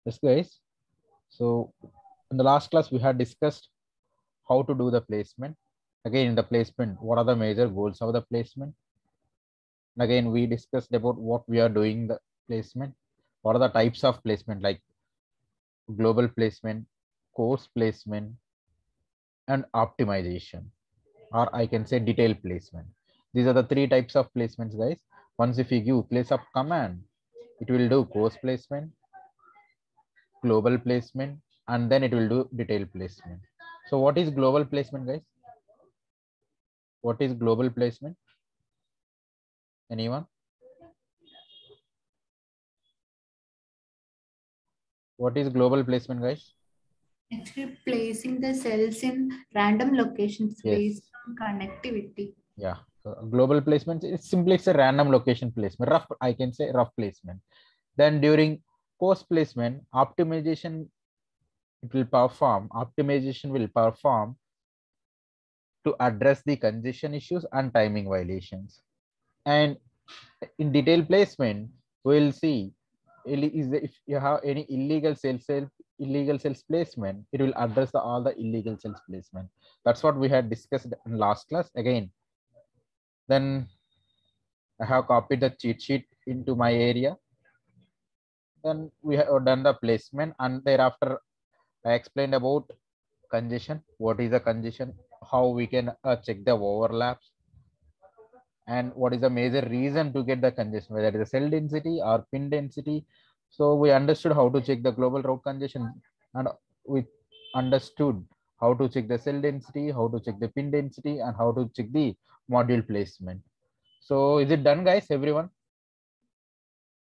Yes, guys. So in the last class, we had discussed how to do the placement. Again, in the placement, what are the major goals of the placement? And again, we discussed about what we are doing the placement. What are the types of placement like global placement, course placement, and optimization, or I can say detailed placement. These are the three types of placements, guys. Once if you give place of command, it will do course placement, global placement, and then it will do detailed placement. So what is global placement, guys? What is global placement? Anyone? What is global placement, guys? Actually, placing the cells in random locations Yes. based on connectivity. Yeah. Global placement is simply it's a random location placement. Rough, I can say rough placement. Then during course placement, optimization will perform to address the congestion issues and timing violations. And in detailed placement, we'll see if you have any illegal cells placement, it will address all the illegal cells placement. That's what we had discussed in last class. Again, then I have copied the cheat sheet into my area. Then we have done the placement, and thereafter I explained about congestion. What is the congestion? How we can check the overlaps, and what is the major reason to get the congestion, whether it is cell density or pin density. So we understood how to check the global route congestion, and we understood how to check the cell density, how to check the pin density, and how to check the module placement. So is it done, guys? Everyone?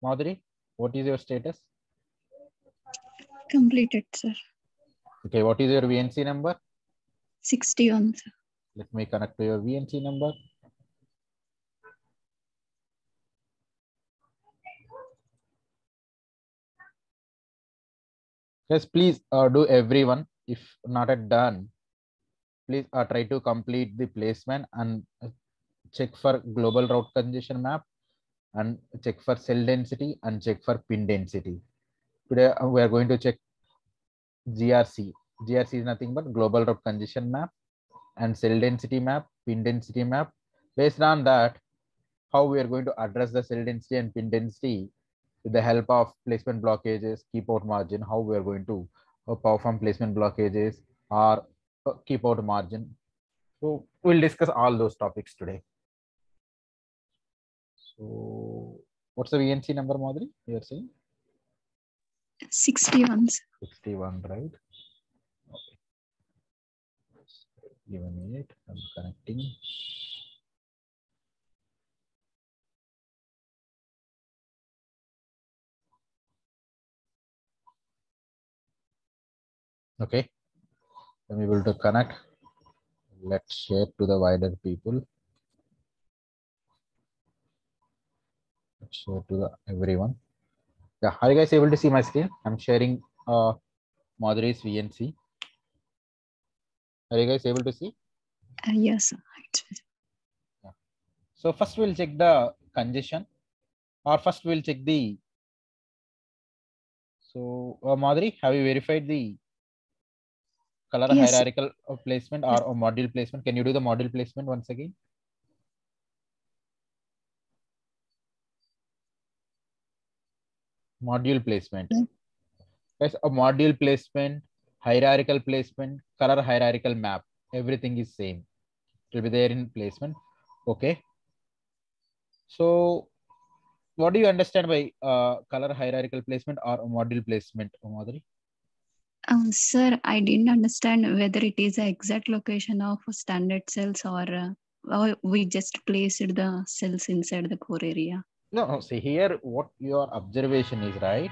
Madhuri, what is your status? Completed, sir. Okay, what is your VNC number? 61, sir. Let me connect to your VNC number. Yes, please do everyone. If not yet done, please try to complete the placement and check for global route congestion map and check for cell density and check for pin density. Today we are going to check GRC. GRC is nothing but global route congestion map and cell density map, pin density map. Based on that, how we are going to address the cell density and pin density with the help of placement blockages, keep out margin, how we are going to perform placement blockages or keep out margin. So we'll discuss all those topics today. So what's the VNC number, Madhuri? You are saying 61, sir. 61, right? Okay. Give a minute. I'm connecting. Okay. I'm able to connect. Let's share to the wider people. Let's share to the everyone. Yeah, are you guys able to see my screen? I'm sharing Madhuri's VNC. Are you guys able to see? Yes, sir. Yeah. So first we'll check the congestion, or first we'll check the. So Madhuri, have you verified the color Yes, hierarchical placement or module placement? Can you do the module placement once again? Module placement. Yes, a module placement, hierarchical placement, color hierarchical map. Everything is same. It will be there in placement. Okay. So what do you understand by color hierarchical placement or module placement, Madhuri? Sir, I didn't understand whether it is the exact location of standard cells or we just placed the cells inside the core area. No. See here, what your observation is, right?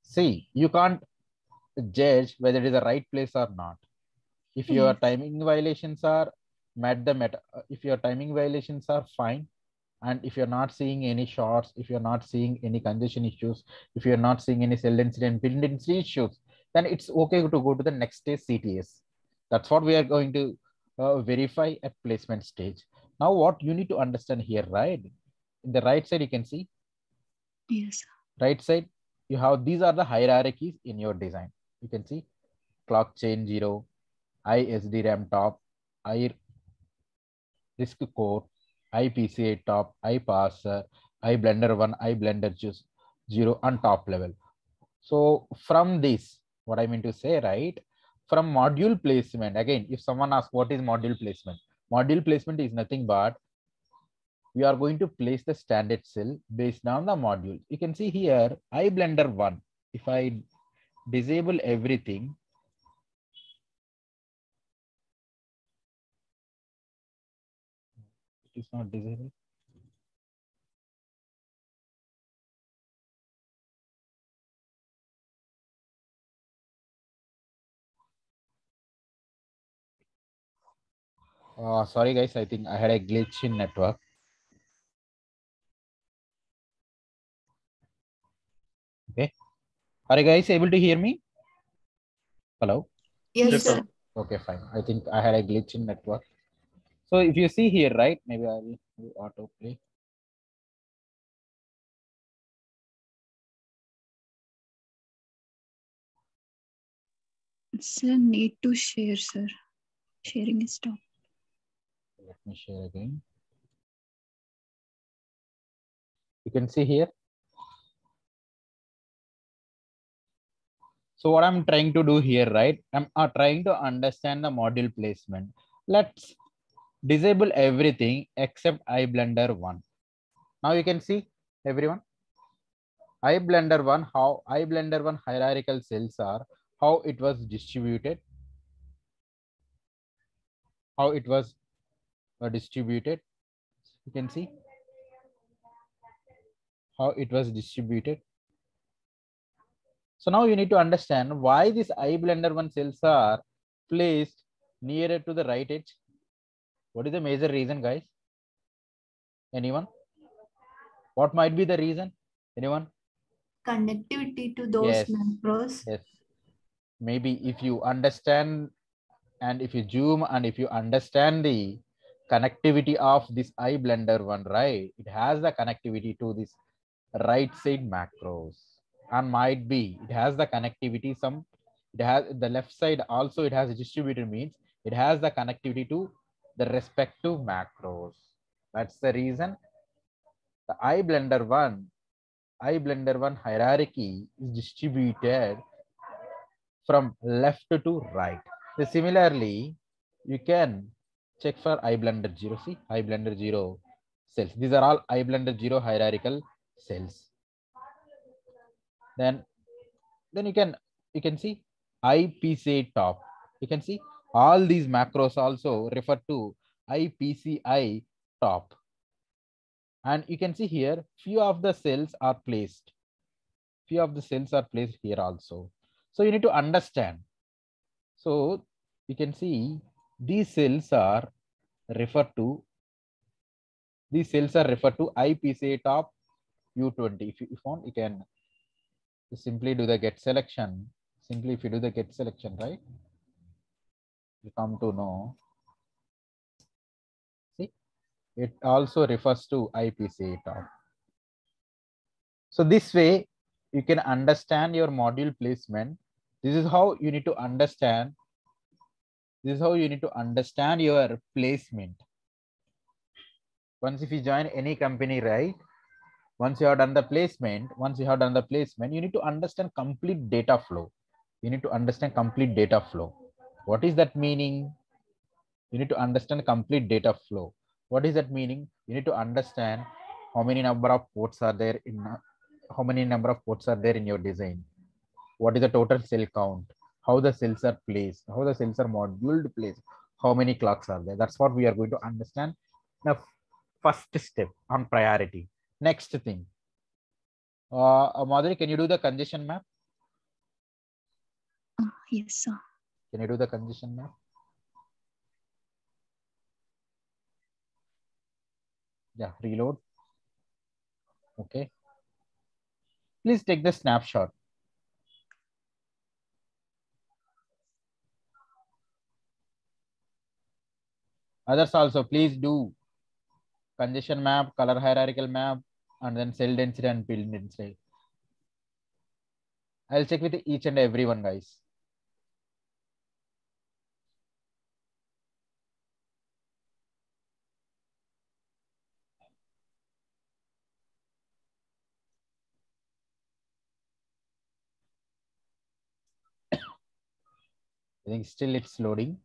See, you can't judge whether it is the right place or not. If your timing violations are if your timing violations are fine, and if you're not seeing any shorts, if you're not seeing any congestion issues, if you're not seeing any cell density and pin density issues, then it's okay to go to the next stage, CTS. That's what we are going to verify at placement stage. Now what you need to understand here, right? In the right side you can see. Yes. Right side you have, these are the hierarchies in your design. You can see clock chain 0, ISDRAM top, I RISC core, IPCA top, iParser, iBlender 1, iBlender 0 on top level. So from this, what I mean to say, right? From module placement, again, if someone asks what is module placement is nothing but we are going to place the standard cell based on the module. You can see here, iBlender 1. If I disable everything, it is not disabled. Sorry guys, I think I had a glitch in network. Okay. Are you guys able to hear me? Hello? Yes, sir. Okay, fine. I think I had a glitch in network. So if you see here, right, maybe I will do autoplay. Sir, need to share, sir. Sharing is stopped. Let me share again. You can see here. So what I'm trying to do here, right? I'm trying to understand the module placement. Let's disable everything except iBlender 1. Now you can see everyone. iBlender 1, how iBlender 1 hierarchical cells are, how it was distributed. How it was distributed. You can see how it was distributed. So now you need to understand why this iBlender 1 cells are placed nearer to the right edge. What is the major reason, guys? Anyone? What might be the reason? Anyone? Connectivity to those Yes. macros. Yes. Maybe if you understand and if you zoom and if you understand the connectivity of this iBlender 1, right? It has the connectivity to this right side macros. And might be it has the connectivity it has the left side also, it has a distributed, means it has the connectivity to the respective macros. That's the reason the iBlender 1 hierarchy is distributed from left to right. So similarly, you can check for iBlender 0. See, iBlender 0 cells. These are all iBlender 0 hierarchical cells. Then you can see IPCI top. You can see all these macros also refer to IPCI top. And you can see here, few of the cells are placed. Few of the cells are placed here also. So you need to understand. So you can see these cells are referred to IPCI top U20. If you want, you can simply do the get selection. Simply if you do the get selection, right? You come to know. See, it also refers to IPCI top. So this way you can understand your module placement. This is how you need to understand. This is how you need to understand your placement. Once if you join any company, right? Once you have done the placement, you need to understand complete data flow. You need to understand complete data flow. What is that meaning? You need to understand complete data flow. What is that meaning? You need to understand how many number of ports are there in your design. What is the total cell count? How the cells are placed? How the cells are moduled placed? How many clocks are there? That's what we are going to understand. Now, first step on priority. Next thing. Madhuri, can you do the congestion map? Yes, sir. Can you do the congestion map? Yeah, reload. Okay. Please take the snapshot. Others also, please do congestion map, color hierarchical map, and then cell density and build density. I'll check with each and every one, guys. I think still it's loading.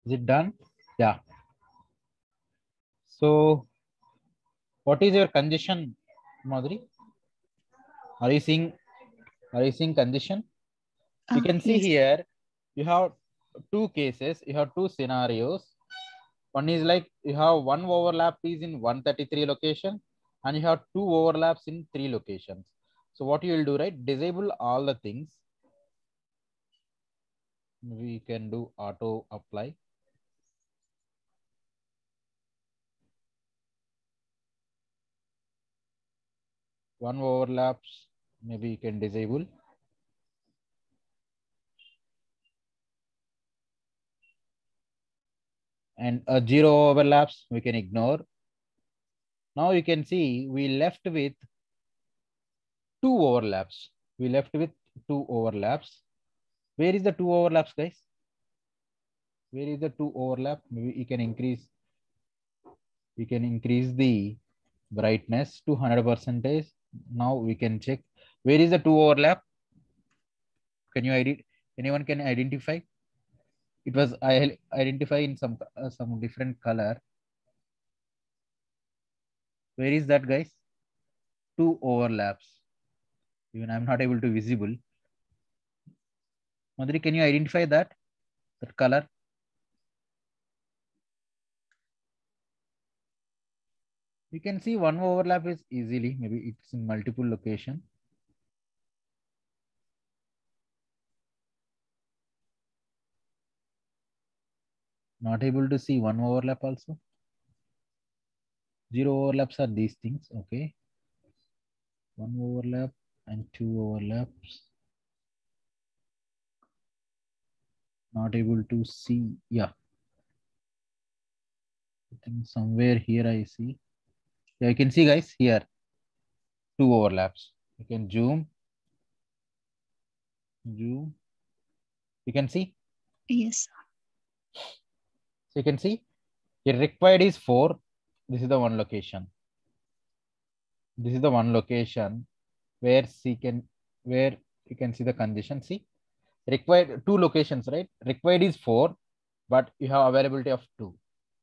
Is it done? Yeah. So what is your condition, Madhuri? Are you seeing condition? You can see Yes. here, you have two cases, you have two scenarios. One is like you have one overlap is in 133 location and you have two overlaps in 3 locations. So what you will do, right? Disable all the things. We can do auto apply. One overlaps, maybe you can disable. And 0 overlaps, we can ignore. Now you can see we left with two overlaps. We left with two overlaps. Where is the two overlaps, guys? Where is the two overlap? Maybe you can increase. We can increase the brightness to 100%. Now we can check where is the two overlap. Can you edit? Anyone can identify? It was I identify in some different color. Where is that, guys? Two overlaps. Even I'm not able to visible. Madhuri, can you identify that color? You can see one overlap is easily, maybe it's in multiple location. Not able to see one overlap also. 0 overlaps are these things, okay. One overlap and two overlaps. Not able to see, yeah. I think somewhere here I see. Yeah, you can see, guys, here. Two overlaps. You can zoom. You can see? Yes. So you can see here required is 4. This is the one location. This is the one location where you can see the condition. See, required 2 locations, right? Required is 4, but you have availability of 2.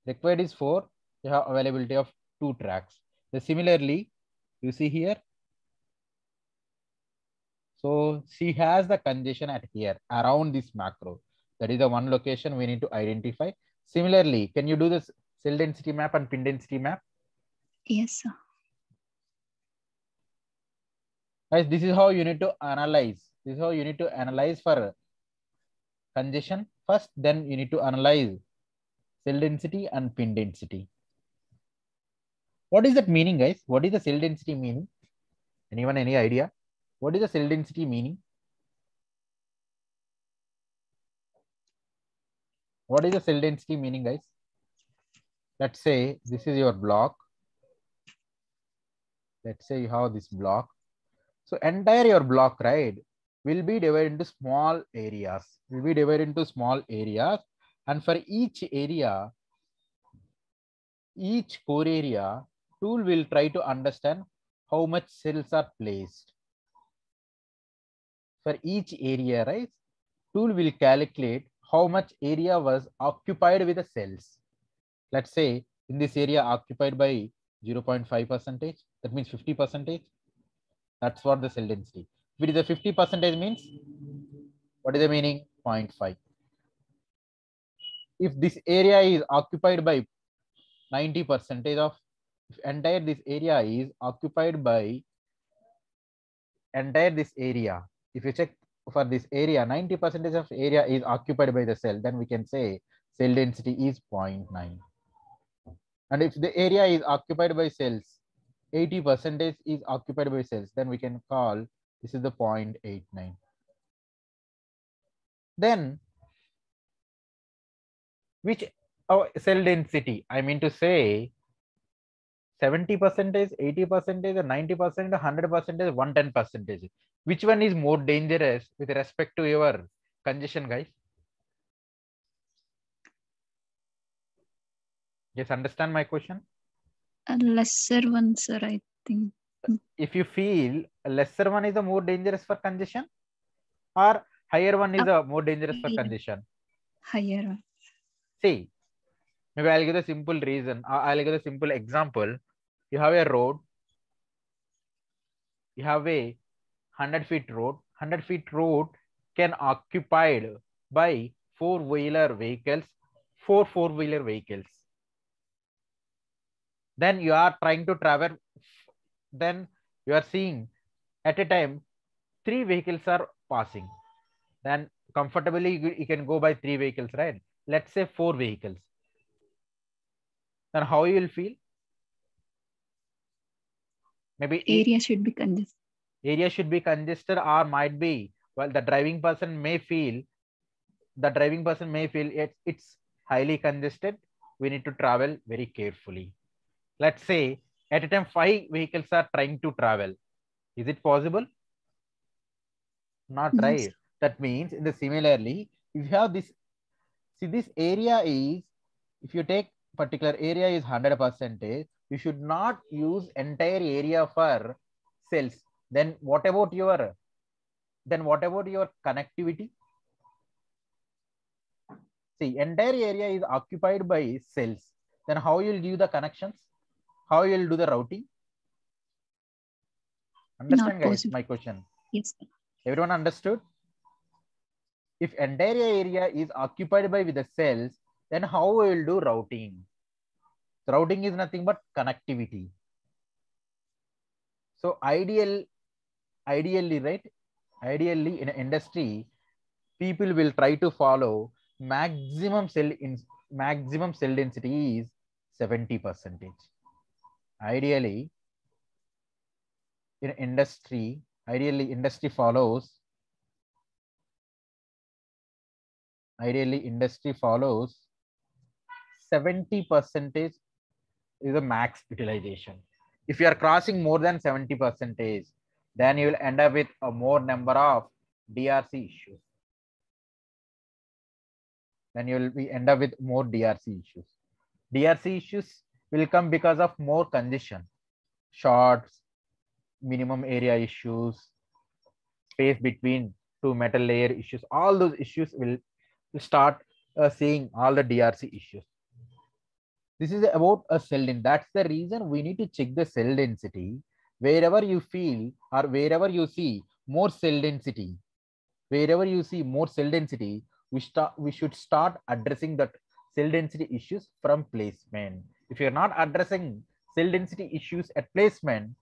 Required is 4, you have availability of 2 tracks. So similarly, you see here. So she has the condition at here around this macro. That is the one location we need to identify. Similarly, can you do this cell density map and pin density map? Yes, sir. Guys, this is how you need to analyze. This is how you need to analyze for congestion first, then you need to analyze cell density and pin density. What is that meaning, guys? What is the cell density meaning? Anyone, any idea? What is the cell density meaning? What is the cell density meaning, guys? Let's say this is your block. Let's say you have this block. So entire your block, right, will be divided into small areas. Will be divided into small areas. And for each area, each core area, tool will try to understand how much cells are placed. For each area, right, tool will calculate how much area was occupied with the cells. Let's say in this area occupied by 0.5%, that means 50%. That's what the cell density. If it is a 50% means, what is the meaning? 0.5. If this area is occupied by 90% of, if entire this area is occupied by entire this area, if you check for this area, 90% of area is occupied by the cell, then we can say cell density is 0.9. And if the area is occupied by cells, 80% is occupied by cells, then we can call this is the 0.89. Then which cell density, I mean to say 70%, 80%, 90%, 100%, 110%. Which one is more dangerous with respect to your congestion, guys? Yes, understand my question? A lesser one, sir, I think. If you feel a lesser one is the more dangerous for congestion, or higher one is the more dangerous for congestion? Higher one. See, maybe I'll give a simple reason. I'll give a simple example. You have a road. You have a 100 feet road. 100 feet road can occupied by four-wheeler vehicles, four four-wheeler vehicles. Then you are trying to travel. Then you are seeing at a time 3 vehicles are passing. Then comfortably you can go by 3 vehicles, right? Let's say 4 vehicles. Then how you will feel? Maybe area should be congested. Area should be congested, or might be, well, the driving person may feel it's highly congested. We need to travel very carefully. Let's say at a time 5 vehicles are trying to travel. Is it possible? Not Yes. right. That means in the similarly, if you have this, see this area is, if you take particular area is 100%, you should not use entire area for cells. Then what about your connectivity? See, entire area is occupied by cells. Then how you will give the connections? How you will do the routing? Understand, guys, possible. my question? Yes. Everyone understood? If entire area is occupied by with the cells, then how we will do routing? The routing is nothing but connectivity. So ideally, right? Ideally, in an industry, people will try to follow maximum cell density is 70%. Ideally, in industry, industry follows 70% is the max utilization. If you are crossing more than 70%, then you will end up with a more number of DRC issues. End up with more DRC issues. DRC issues will come because of more congestion, shorts, minimum area issues, space between 2 metal layer issues. All those issues will start seeing all the DRC issues. This is about a cell density. That's the reason we need to check the cell density. Wherever you feel or wherever you see more cell density, we should start addressing that cell density issues from placement. If you're not addressing cell density issues at placement,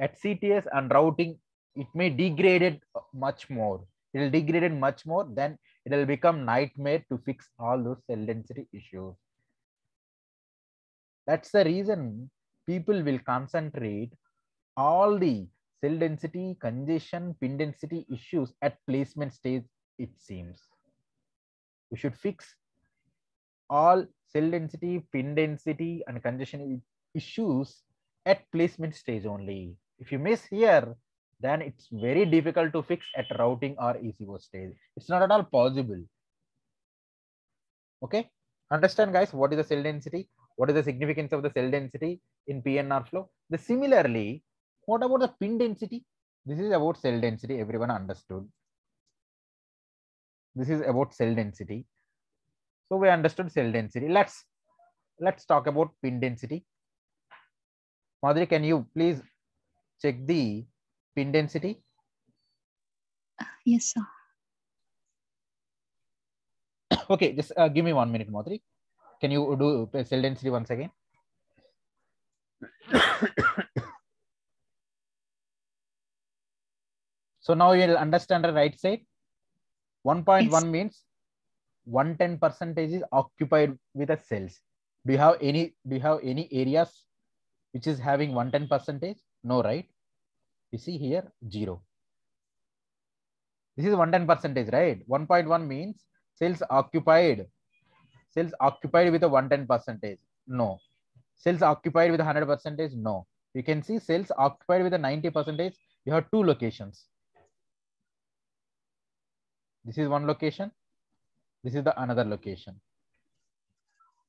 at CTS and routing, it may degrade it much more. It will degrade it much more, then it will become nightmare to fix all those cell density issues. That's the reason people will concentrate all the cell density, congestion, pin density issues at placement stage, it seems. We should fix all cell density, pin density, and congestion issues at placement stage only. If you miss here, then it's very difficult to fix at routing or ECO stage. It's not at all possible. Okay, understand, guys, what is the cell density? What is the significance of the cell density in PNR flow? Similarly, What about the pin density? This is about cell density. Everyone understood. This is about cell density. So we understood cell density. Let's talk about pin density. Madhuri, can you please check the pin density? Yes, sir. Okay, just give me 1 minute, Madhuri. Can you do cell density once again? So now you'll understand the right side. 1.1 Yes. means 110% is occupied with the cells. Do you have any areas which is having 110%? No, right? You see here 0. This is 110%, right? 1.1 means cells occupied with a 110%. No. Cells occupied with 100%. No. You can see cells occupied with a 90%. You have two locations. This is one location. This is the another location.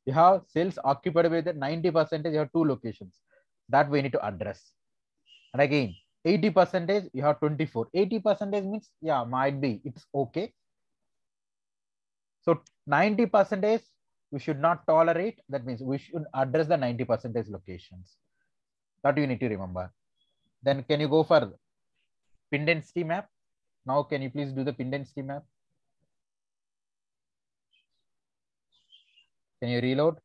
You have cells occupied with 90%. You have two locations that we need to address. And again, 80%, you have 24. 80% means, yeah, might be, it's okay. So 90% we should not tolerate. That means we should address the 90% locations. That you need to remember. Then can you go for pin density map? Now can you please do the pin density map? Can you reload?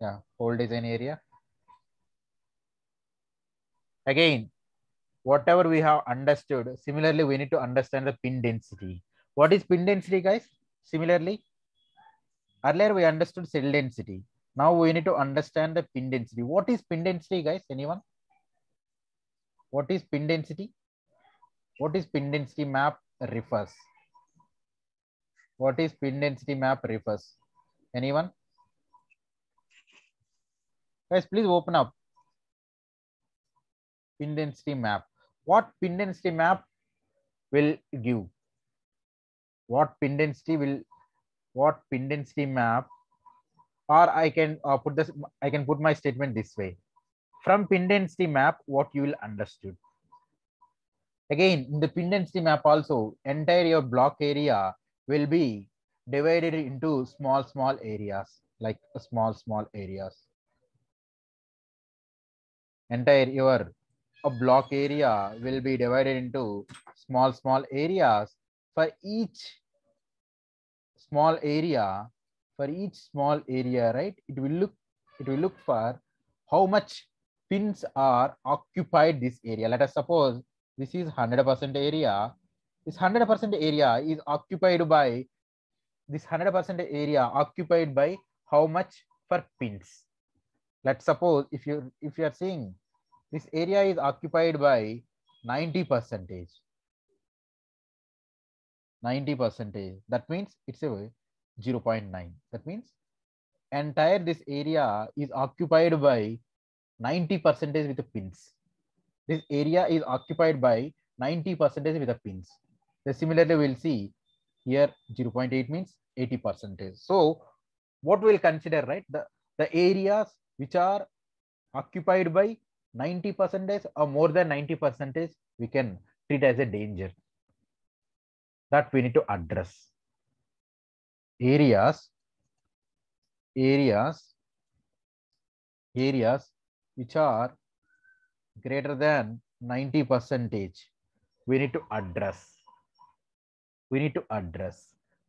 Yeah, whole design area. Again, whatever we have understood, similarly, we need to understand the pin density. What is pin density, guys? Similarly, earlier we understood cell density. Now we need to understand the pin density. What is pin density, guys? Anyone? What is pin density? What is pin density map refers? What is pin density map refers? Anyone? Guys, please open up. Pin density map. What pin density map will give? What pin density map? Or I can put my statement this way. From pin density map, what you will understood. Again, in the pin density map also, entire your block area will be divided into small areas, like small areas. Entire your block area will be divided into small areas. For each small area, right, it will look for how much pins are occupied this area. Let us suppose this is 100% area. This 100% area is occupied by how much for pins? Let's suppose if you are seeing this area is occupied by 90%. 90%. That means it's a 0.9. That means entire this area is occupied by 90% with the pins. This area is occupied by 90% with the pins. Then similarly, we'll see here 0.8 means 80%. So what we'll consider, right? The areas which are occupied by 90% or more than 90%, we can treat as a danger. That we need to address. Areas which are greater than 90%, we need to address.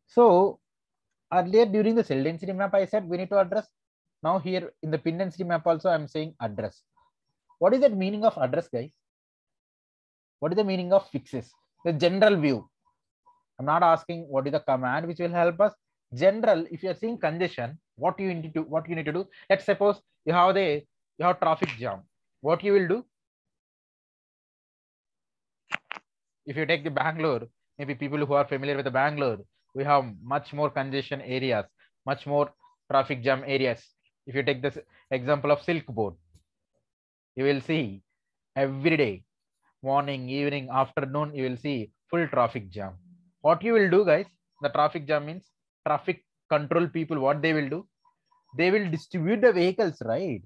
So earlier during the cell density map, I said we need to address. Now here in the pin density map also, I'm saying address. What is the meaning of address, guys? What is the meaning of fixes? The general view. I'm not asking what is the command which will help us. General, if you are seeing congestion, what you need to do. Let's suppose you have traffic jam. What you will do? If you take the Bangalore, maybe people who are familiar with the Bangalore, we have much more congestion areas, much more traffic jam areas. If you take this example of Silk Board, you will see every day, morning, evening, afternoon, you will see full traffic jam. What you will do, guys? The traffic jam means traffic control people. What they will do? They will distribute the vehicles, right?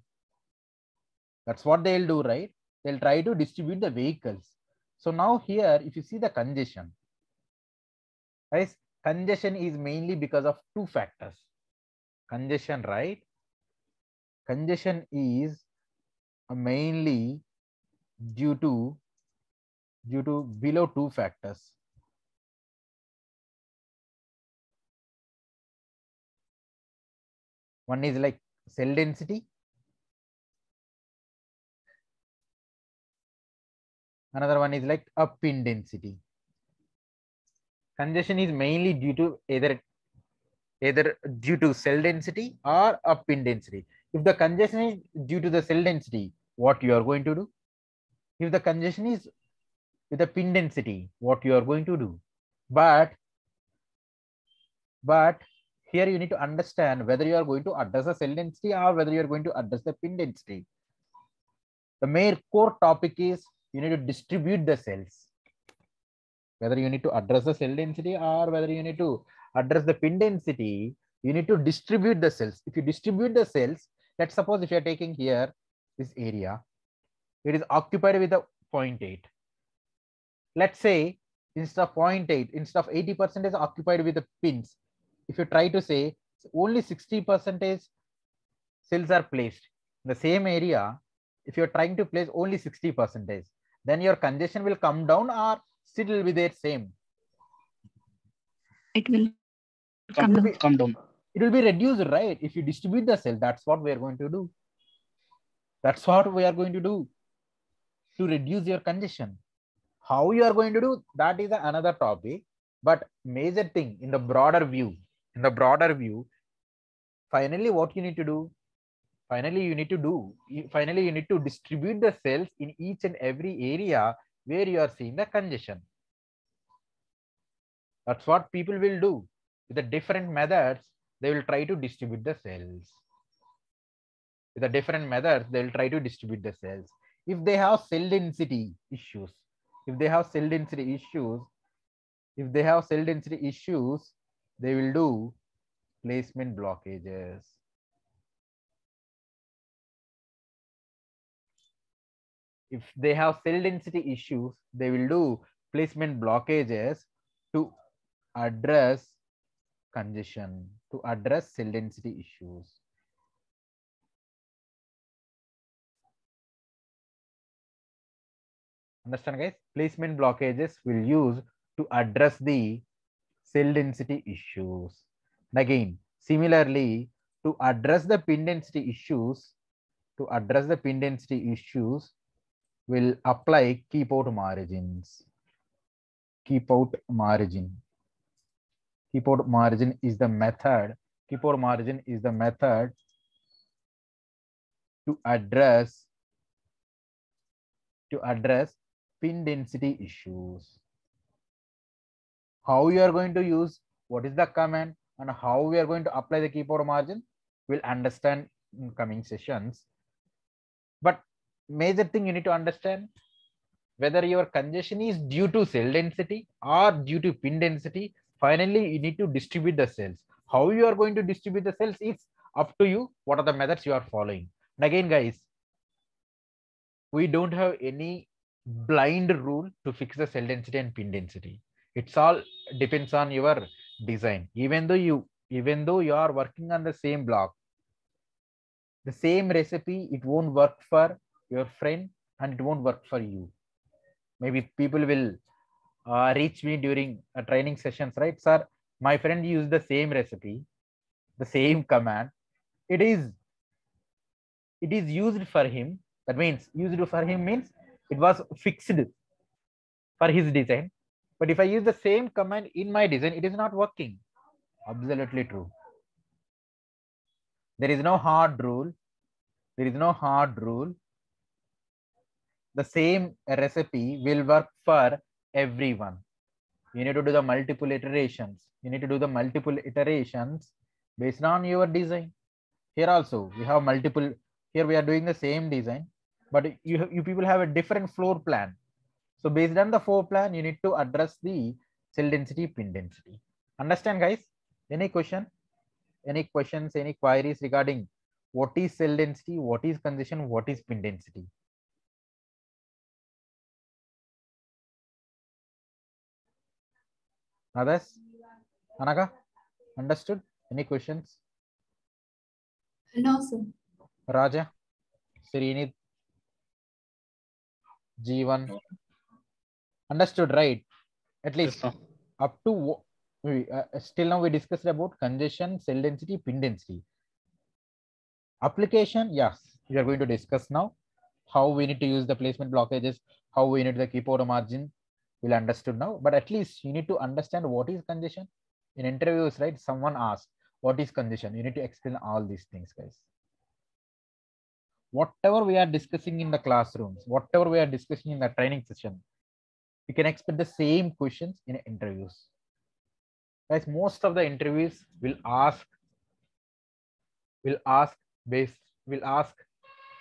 That's what they'll do, right? They'll try to distribute the vehicles. So now here, if you see the congestion, guys, congestion is mainly because of two factors. Congestion, right? Congestion is mainly due to below two factors. One is like cell density. Another one is like a pin density. Congestion is mainly due to either due to cell density or a pin density. If the congestion is due to the cell density, what you are going to do? If the congestion is with the pin density, what you are going to do? But here you need to understand whether you are going to address the cell density or whether you are going to address the pin density. The main core topic is you need to distribute the cells. Whether you need to address the cell density or whether you need to address the pin density, you need to distribute the cells. If you distribute the cells, let's suppose if you are taking here this area, it is occupied with a 0.8. Let's say instead of 0.8, instead of 80% is occupied with the pins. If you try to say only 60% cells are placed in the same area, if you're trying to place only 60%, then your congestion will come down or still will be there same? It will come down. It will be reduced, right? If you distribute the cell, that's what we are going to do. That's what we are going to do to reduce your congestion. How you are going to do that is another topic, but major thing in the broader view, finally what you need to do, finally you need to distribute the cells in each and every area where you are seeing the congestion. That's what people will do. With the different methods, they will try to distribute the cells. With the different methods, they will try to distribute the cells. If they have cell density issues, they will do placement blockages. If they have cell density issues, they will do placement blockages to address congestion, to address cell density issues. Understand, guys? Placement blockages will use to address the cell density issues. And again, similarly, to address the pin density issues, will apply keep out margins. Keep out margin is the method. Keep out margin is the method to address pin density issues. How you are going to use, what is the command, and how we are going to apply the keep out margin, we'll understand in coming sessions. But major thing you need to understand, whether your congestion is due to cell density or due to pin density, finally you need to distribute the cells. How you are going to distribute the cells is up to you. What are the methods you are following? And again, guys, we don't have any blind rule to fix the cell density and pin density. It's all depends on your design. Even though you are working on the same block, the same recipe, it won't work for your friend and it won't work for you. Maybe people will reach me during training sessions, right? Sir, my friend used the same recipe, the same command. It is used for him. That means used for him means it was fixed for his design. But if I use the same command in my design, it is not working. Absolutely true. There is no hard rule. The same recipe will work for everyone. You need to do the multiple iterations. Based on your design. Here also we have multiple. Here we are doing the same design, but you people have a different floor plan. So based on the floor plan, you need to address the cell density, pin density. Understand, guys? Any question? Any questions? Any queries regarding what is cell density, what is congestion, what is pin density. Others? Anaka, understood? Any questions? No, sir. Raja, Srinit, Jeevan, understood, right? At least Yes, up to still now we discussed about congestion, cell density, pin density. Application, yes, we are going to discuss now how we need to use the placement blockages, how we need the keyboard margin. We'll understood now, but at least you need to understand what is congestion. In interviews, right? Someone asked, what is congestion? You need to explain all these things, guys. Whatever we are discussing in the classrooms, whatever we are discussing in the training session, you can expect the same questions in interviews. Guys, most of the interviews will ask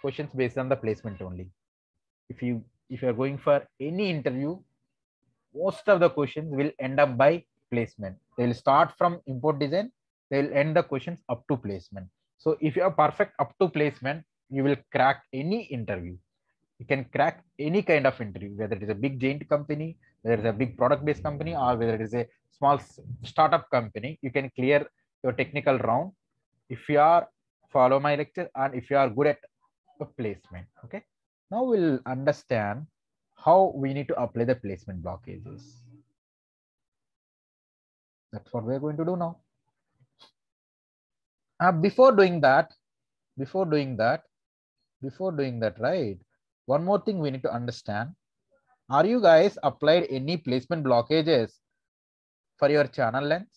questions based on the placement only. If you are going for any interview, most of the questions will end up by placement. They will start from import design, they will end the questions up to placement. So if you are perfect up to placement, you will crack any interview. You can crack any kind of interview, whether it is a big giant company, whether it is a big product based company, or whether it is a small startup company. You can clear your technical round if you are follow my lecture and if you are good at the placement. Okay, now we'll understand how we need to apply the placement blockages. That's what we're going to do now. Before doing that, right, one more thing we need to understand. Are you guys applied any placement blockages for your channel length?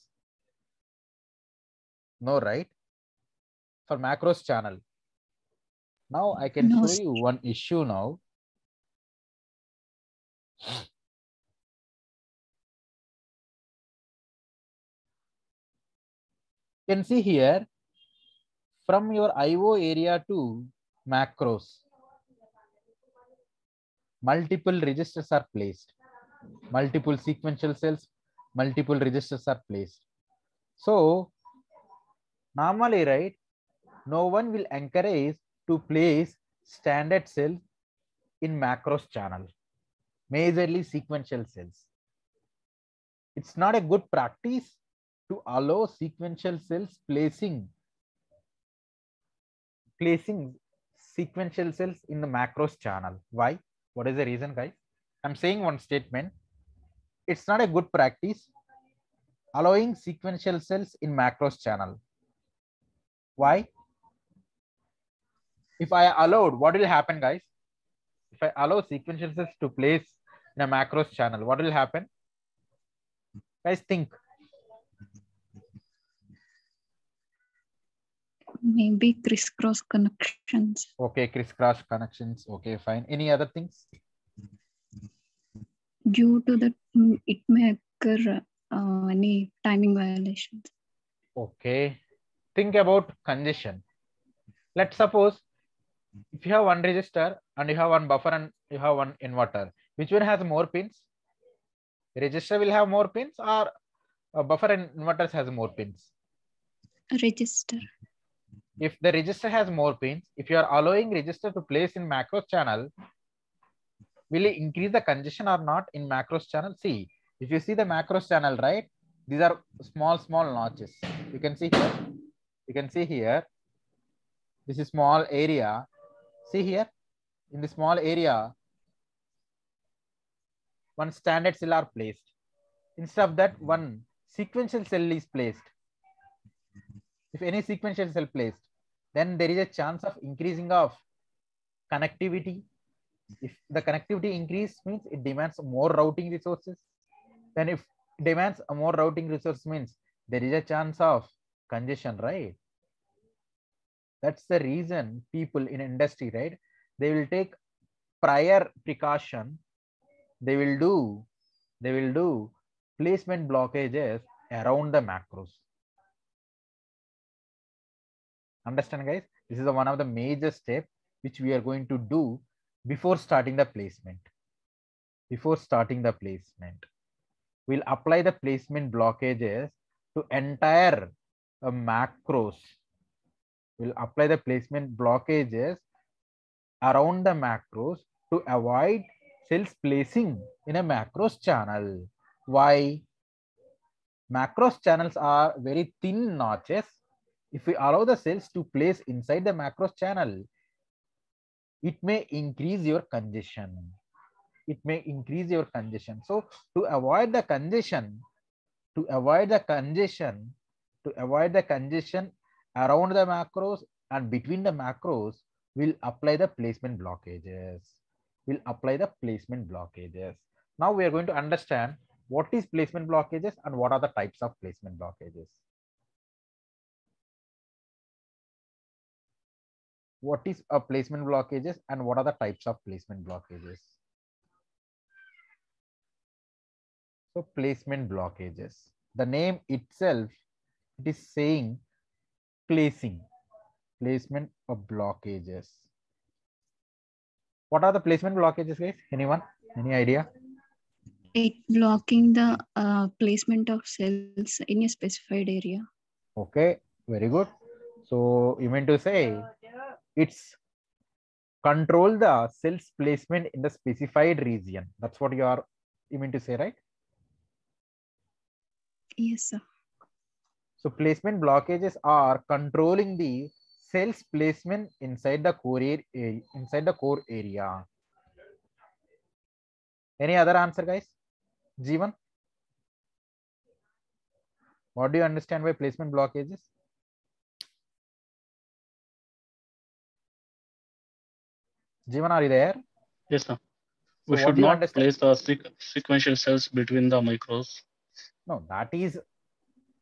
No, right? For macros channel. Now I can show you one issue now. You can see here from your IO area to macros, multiple registers are placed, multiple sequential cells, multiple registers are placed. So normally, right, no one will encourage to place standard cells in macros channel, majorly sequential cells. It's not a good practice to allow sequential cells placing sequential cells in the macros channel. Why? What is the reason, guys? I'm saying one statement. It's not a good practice allowing sequential cells in macros channel. Why? If I allowed, what will happen, guys? If I allow sequential cells to place in a macros channel, what will happen? Guys, think. Maybe crisscross connections. Okay, crisscross connections. Okay, fine. Any other things? Due to that, it may occur any timing violations. Okay. Think about congestion. Let's suppose if you have one resistor and you have one buffer and you have one inverter, which one has more pins? Resistor will have more pins, or a buffer and inverters has more pins? Register. If the resistor has more pins, if you are allowing resistor to place in macros channel, will it increase the congestion or not in macros channel? See, if you see the macros channel, right, these are small notches. You can see here. You can see here. This is small area. See here, in the small area, one standard cell are placed. Instead of that, one sequential cell is placed. If any sequential cell placed, then there is a chance of increasing of connectivity. If the connectivity increase means it demands more routing resources. Then if it demands a more routing resource means there is a chance of congestion, right? That's the reason people in industry, right, they will take prior precaution. They will do placement blockages around the macros. Understand, guys? This is one of the major steps which we are going to do before starting the placement. Before starting the placement, we'll apply the placement blockages to entire macros. We'll apply the placement blockages around the macros to avoid cells placing in a macros channel. Why? Macros channels are very thin notches. If we allow the cells to place inside the macros channel, it may increase your congestion. It may increase your congestion. So to avoid the congestion, around the macros and between the macros, we'll apply the placement blockages. Now we are going to understand what is placement blockages and what are the types of placement blockages. What is a placement blockages and what are the types of placement blockages? So placement blockages, the name itself, it is saying placement of blockages. What are the placement blockages, guys? Anyone? Any idea? It blocking the placement of cells in a specified area. Okay, very good. So you mean to say it's control the cells placement in the specified region. That's what you mean to say, right? Yes, sir. So placement blockages are controlling the cells placement inside the core area. Any other answer, guys? Jeevan? What do you understand by placement blockages? Jeevan, are you there? Yes, sir. So We should what not place the sequential cells between the macros. No,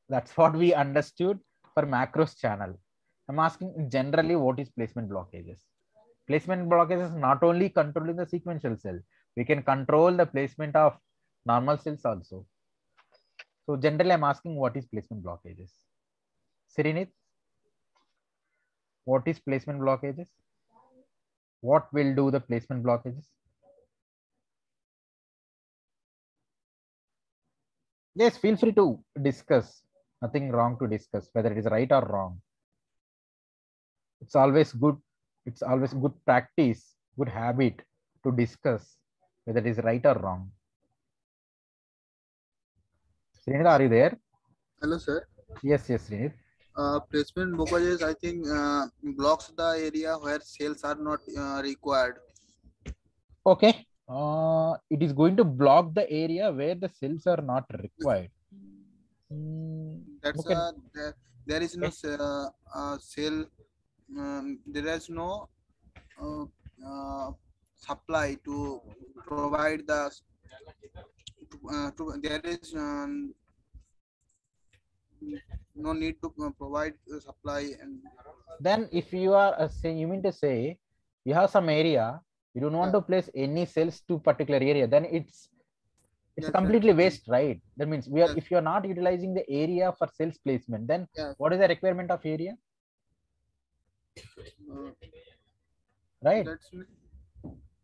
that's what we understood for macros channel. I'm asking generally what is placement blockages. Placement blockages is not only controlling the sequential cell, we can control the placement of normal cells also. So generally I'm asking what is placement blockages. Sirinit, what is placement blockages? What will do the placement blockages? Yes, feel free to discuss. Nothing wrong to discuss whether it is right or wrong. It's always good practice, good habit to discuss whether it is right or wrong. Srinit, are you there? Hello, sir. Yes, Srinit. Placement blockages, I think, blocks the area where cells are not required. Okay. It is going to block the area where the cells are not required. That's okay. There is no cell. There is no supply to provide the. There is no need to provide supply. And then, if you are saying, you mean to say, you have some area, you don't want to place any cells to particular area, then it's completely waste, right? That means if you are not utilizing the area for cells placement, then what is the requirement of area? Right?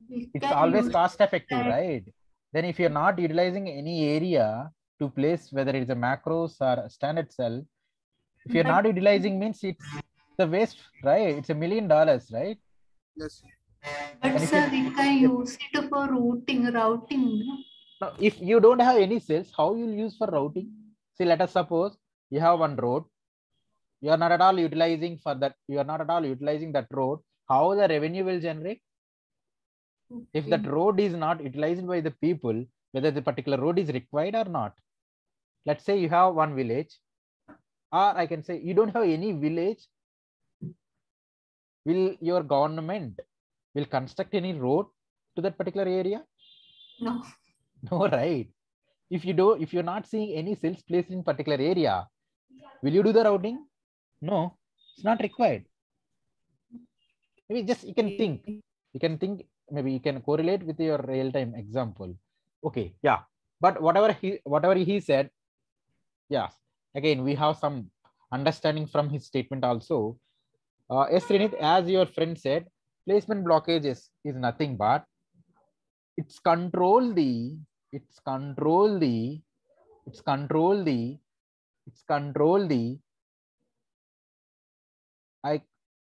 It's always cost effective, right? Then if you're not utilizing any area to place, whether it's a macros or a standard cell, if you're not utilizing, means it's the waste, right? It's $1 million, right? Yes. But sir, we can use it for routing. Now, if you don't have any cells, how you'll use for routing? See, let us suppose you have one road. You are not at all utilizing for that. You are not at all utilizing that road. How the revenue will generate? Okay. If that road is not utilized by the people, whether the particular road is required or not. Let's say you have one village, or I can say you don't have any village. Will your government will construct any road to that particular area? No. No, right? If you're not seeing any cells placed in particular area, will you do the routing? No, it's not required. Maybe just you can think, maybe you can correlate with your real-time example. Okay, yeah. But whatever he said, yeah, again, we have some understanding from his statement also. Yes, Srinit, as your friend said, placement blockages is nothing but it's control the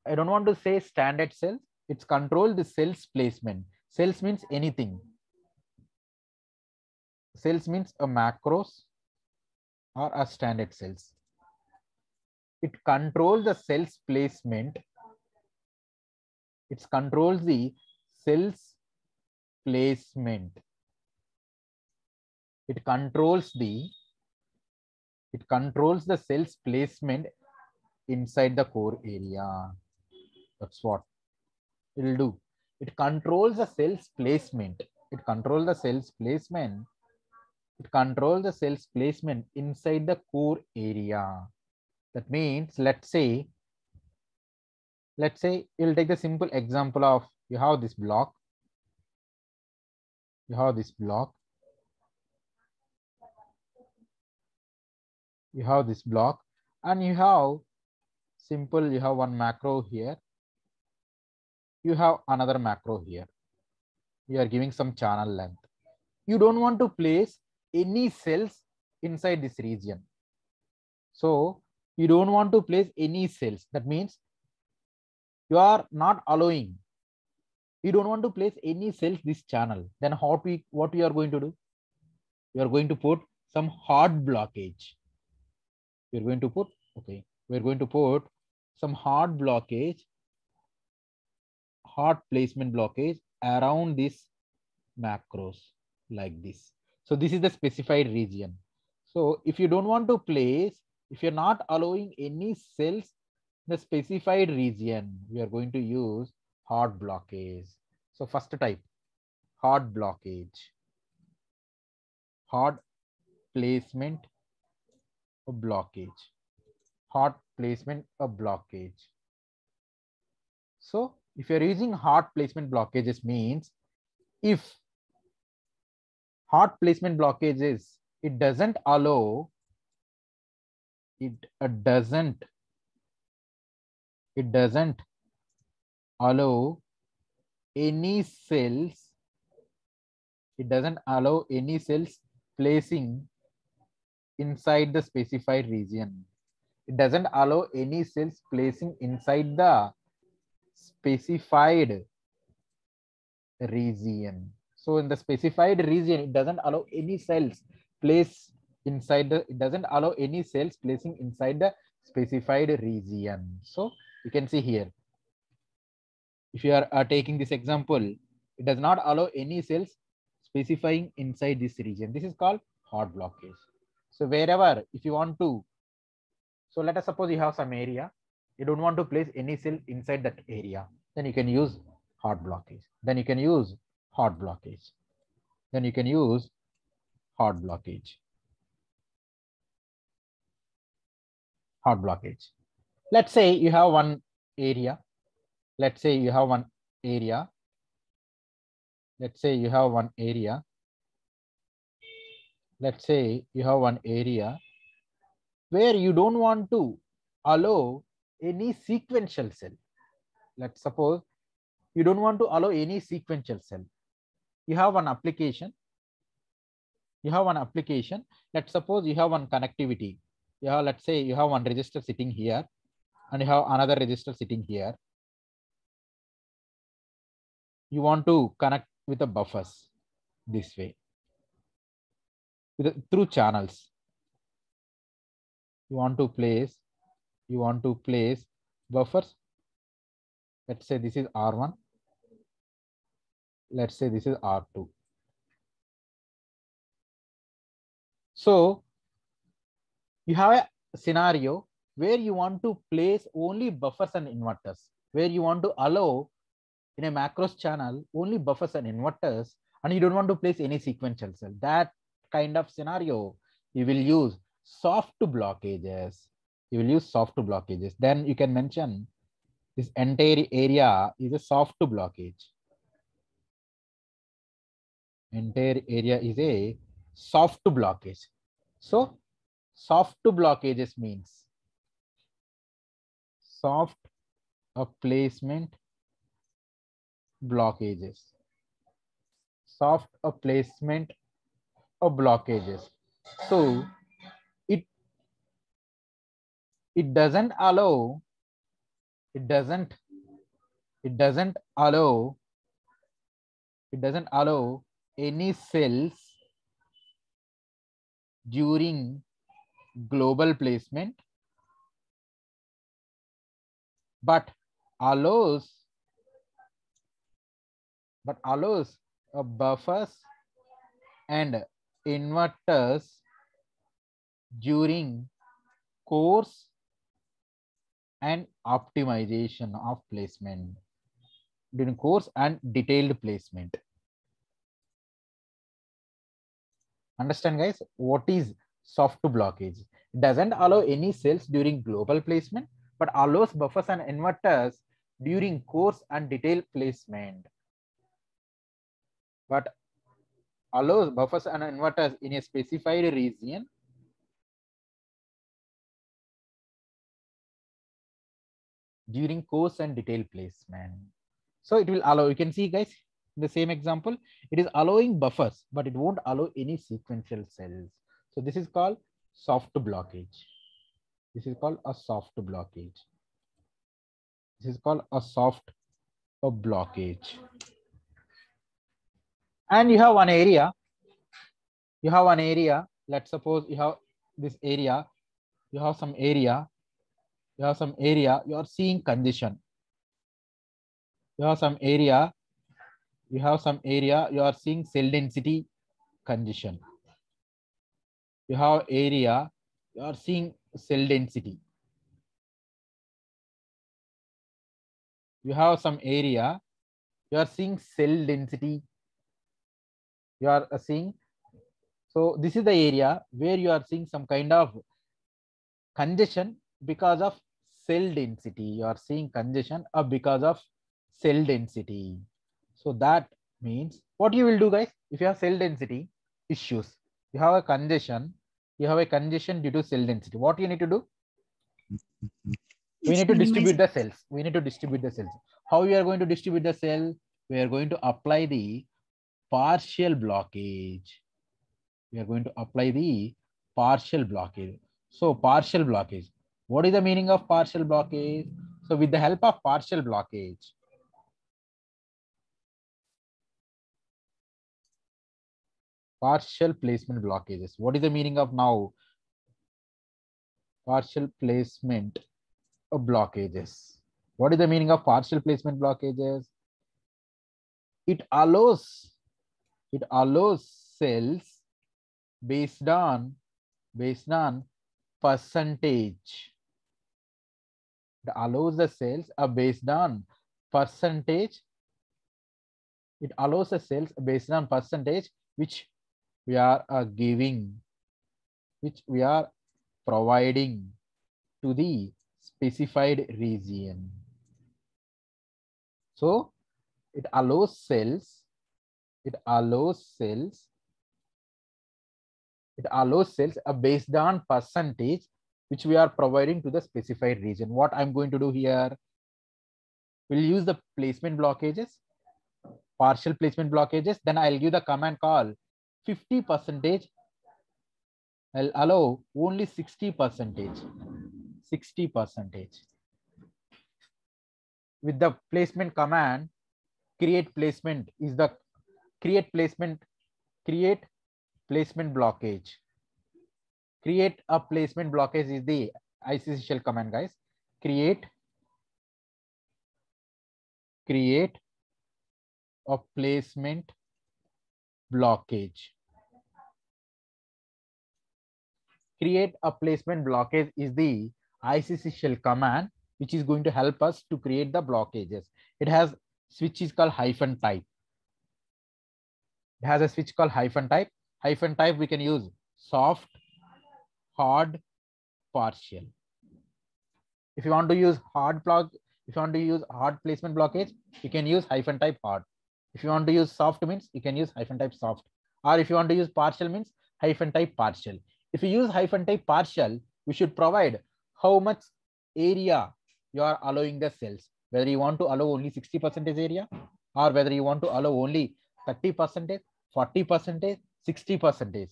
I don't want to say standard cells. It's control the cells placement. Cells means anything. Cells means a macros or a standard cells. It controls the cells placement. It controls the cells placement. It controls the cells placement inside the core area. That's what it will do. It controls the cells placement. It controls the cells placement. It controls the cells placement inside the core area. That means, let's say you'll take the simple example of you have this block. You have this block. You have this block, and you have simple, you have one macro here. You have another macro here. You are giving some channel length. You don't want to place any cells inside this region. So you don't want to place any cells. That means you are not allowing. You don't want to place any cells this channel. Then what we are going to do? We are going to put some hard blockage. We're going to put, okay, we're going to put some hard blockage, hard placement blockage around this macros like this. So this is the specified region. So if you don't want to place, if you're not allowing any cells in the specified region, we are going to use hard blockage. So first type, hard blockage, hard placement a blockage, hard placement a blockage. So if you're using hard placement blockages means if hard placement blockages, it doesn't allow allow any cells, it doesn't allow any cells placing inside the specified region. It doesn't allow any cells placing inside the specified region. So in the specified region, it doesn't allow any cells place inside the, it doesn't allow any cells placing inside the specified region. So you can see here, if you are taking this example, it does not allow any cells specifying inside this region. This is called hard blockage. So wherever, if you want to, so let us suppose you have some area, you don't want to place any cell inside that area, then you can use hard blockage. Then you can use hard blockage. Then you can use hard blockage. Hard blockage. Let's say you have one area. Let's say you have one area. Let's say you have one area. Let's say you have one area where you don't want to allow any sequential cell. Let's suppose you don't want to allow any sequential cell. You have one application. You have one application. Let's suppose you have one connectivity. You have, let's say you have one register sitting here and you have another register sitting here. You want to connect with the buffers this way through channels. You want to place buffers. Let's say this is R1. Let's say this is R2. So you have a scenario where you want to place only buffers and inverters, where you want to allow in a macros channel only buffers and inverters, and you don't want to place any sequential cell. That kind of scenario, you will use soft blockages. You will use soft blockages. Then you can mention this entire area is a soft blockage. Entire area is a soft blockage. So soft blockages means soft placement blockages. Soft placement of blockages. So it doesn't allow it doesn't allow any cells during global placement, but allows buffers and inverters during coarse and optimization of placement, during coarse and detailed placement. Understand, guys, what is soft blockage? It doesn't allow any cells during global placement, but allows buffers and inverters during coarse and detailed placement. But allows buffers and inverters in a specified region during coarse and detailed placement. So it will allow, you can see, guys, in the same example, it is allowing buffers, but it won't allow any sequential cells. So this is called soft blockage. This is called a soft blockage. This is called a soft blockage. And you have one area. Let's suppose you have this area. You have some area. You are seeing congestion. You have some area. You are seeing cell density congestion. You have area. You are seeing cell density. You have some area. You are seeing cell density. You are seeing. So this is the area where you are seeing some kind of congestion because of cell density. You are seeing congestion because of cell density. So that means what you will do, guys, if you have cell density issues, you have a congestion due to cell density. What you need to do? We need to distribute the cells. How we are going to distribute the cell? We are going to apply the partial blockage. So partial blockage. What is the meaning of partial blockage? So with the help of partial blockage, partial placement blockages. What is the meaning of now? Partial placement of blockages. What is the meaning of partial placement blockages? It allows cells based on percentage. It allows the cells based on percentage. It allows the cells based on percentage which we are giving, which we are providing to the specified region. So it allows cells based on percentage which we are providing to the specified region. What I'm going to do here, we'll use the placement blockages, partial placement blockages. Then I'll give the command call 50%. I'll allow only 60%. With the placement command, create placement blockage. Create a placement blockage is the ICC shell command, guys. Create a placement blockage. Create a placement blockage is the ICC shell command, which is going to help us to create the blockages. It has switch is called hyphen type. It has a switch called hyphen type. Hyphen type we can use soft, hard, partial. If you want to use hard placement blockage, you can use hyphen type hard. If you want to use soft means you can use hyphen type soft. Or if you want to use partial means hyphen type partial. If you use hyphen type partial, we should provide how much area you are allowing the cells. Whether you want to allow only 60% area, or whether you want to allow only 30%, 40%, 60%.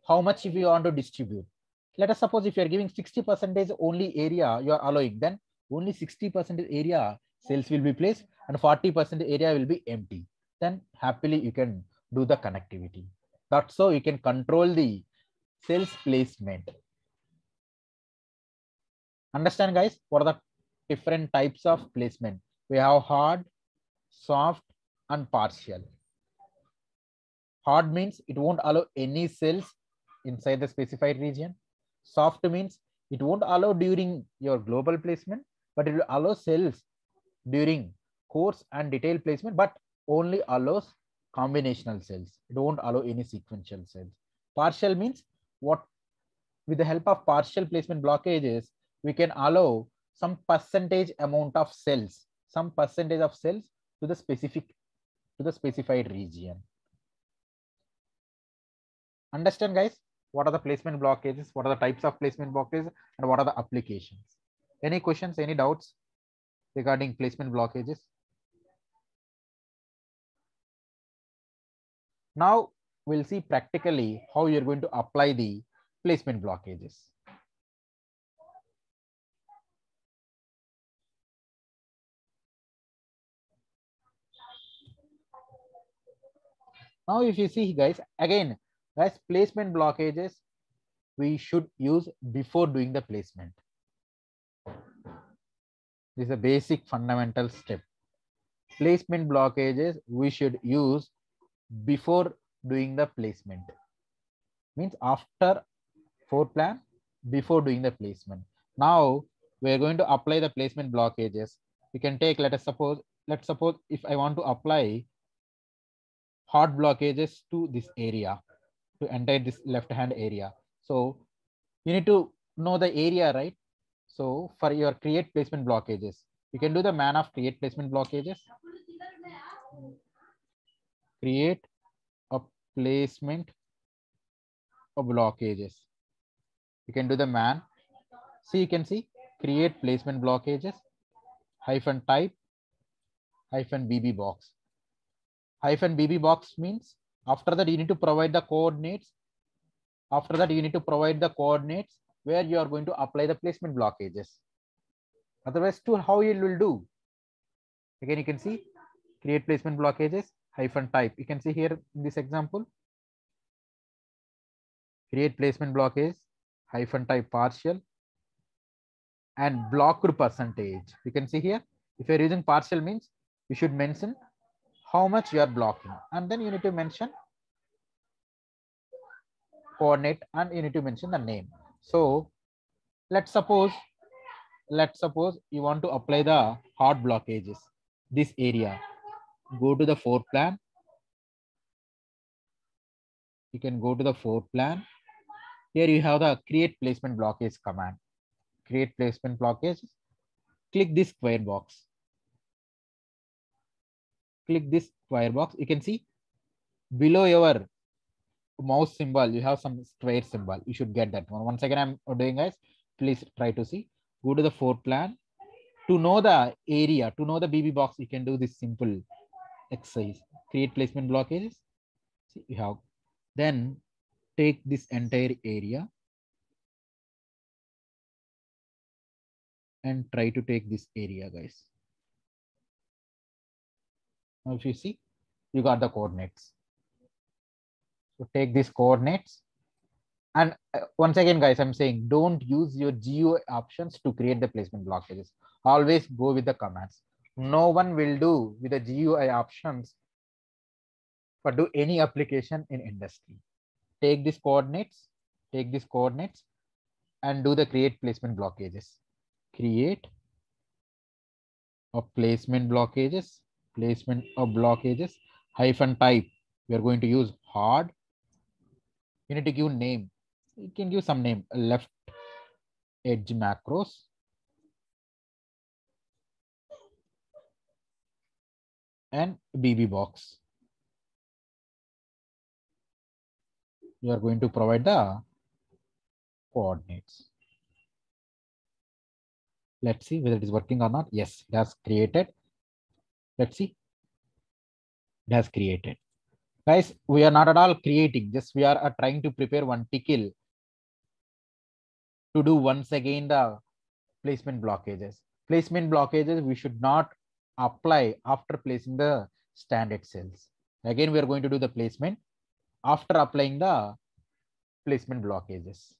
How much if you want to distribute? Let us suppose if you are giving 60% only area you are allowing, then only 60% area cells will be placed and 40% area will be empty. Then happily you can do the connectivity. That's how you can control the cells placement. Understand, guys, what are the different types of placement? We have hard, soft, and partial. Hard means it won't allow any cells inside the specified region. Soft means it won't allow during your global placement, but it will allow cells during coarse and detailed placement, but only allows combinational cells. It won't allow any sequential cells. Partial means what, with the help of partial placement blockages, we can allow some percentage amount of cells, some percentage of cells to the specified region. Understand, guys, what are the placement blockages, what are the types of placement blockages, and what are the applications? Any questions, any doubts regarding placement blockages? Now we'll see practically how you're going to apply the placement blockages. Now if you see, guys, again, guys, placement blockages we should use before doing the placement. This is a basic fundamental step. Placement blockages we should use before doing the placement. Means after floor plan, before doing the placement. Now we are going to apply the placement blockages. We can take, let's suppose if I want to apply hard blockages to this area, to enter this left hand area. So you need to know the area, right? So for your create placement blockages, you can do the man of create placement blockages. Create a placement of blockages. You can do the man. See, you can see create placement blockages - type -BB box. -BB box means after that you need to provide the coordinates. After that you need to provide the coordinates where you are going to apply the placement blockages. Otherwise, to how you will do. Again, you can see create placement blockages -type. You can see here in this example. Create placement blockage -type partial and blocked percentage. You can see here, if you're using partial means you should mention how much you are blocking, and then you need to mention coordinate and you need to mention the name. So let's suppose you want to apply the hard blockages this area. Go to the floor plan. You can go to the floor plan. Here you have the create placement blockage command. Create placement blockage. Click this square box. Click this square box. You can see below your mouse symbol, you have some square symbol. You should get that one. Once again, I'm doing, guys. Please try to see. Go to the floor plan. To know the area, to know the BB box, you can do this simple exercise. Create placement blockages. See, you have. Then take this entire area and try to take this area, guys. Now if you see, you got the coordinates. So take these coordinates. And once again, guys, I'm saying don't use your GUI options to create the placement blockages. Always go with the commands. No one will do with the GUI options for do any application in industry. Take these coordinates, and do the create placement blockages. Create a placement blockages, -type. We are going to use hard. You need to give name. You can give some name, left edge macros. And BB box. You are going to provide the coordinates. Let's see whether it is working or not. Yes, it has created. Let's see. It has created. Guys, we are not at all creating, just we are trying to prepare one tickle to do once again the placement blockages. placement blockages we should not apply after placing the standard cells. Again, we are going to do the placement after applying the placement blockages.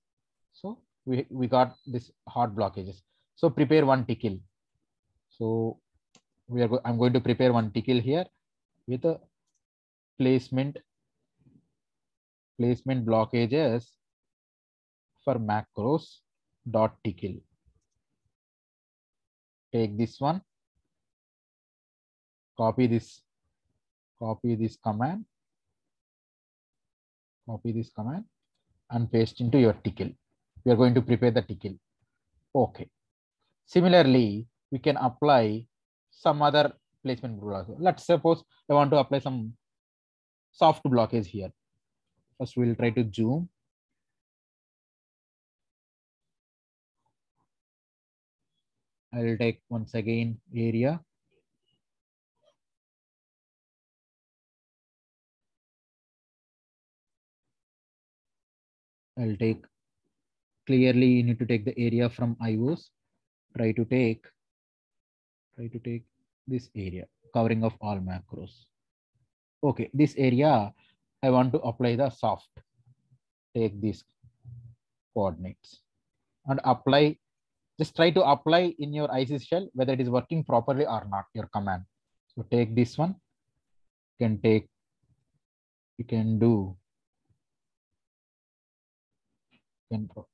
So we got this hot blockages. So prepare one tickle. So I'm going to prepare one tickle here with a placement blockages for macros dot tickle. Take this one, copy this command, and paste into your tickle. We are going to prepare the tickle. Okay. Similarly, we can apply some other placement blockage. Let's suppose I want to apply some soft blockage here. First, we'll try to zoom. I will take once again area. I'll take clearly, you need to take the area from IOs. Try to take this area covering of all macros. Okay, this area I want to apply the soft. Take these coordinates and apply. Just try to apply in your IC shell whether it is working properly or not, your command. So take this one. You can do.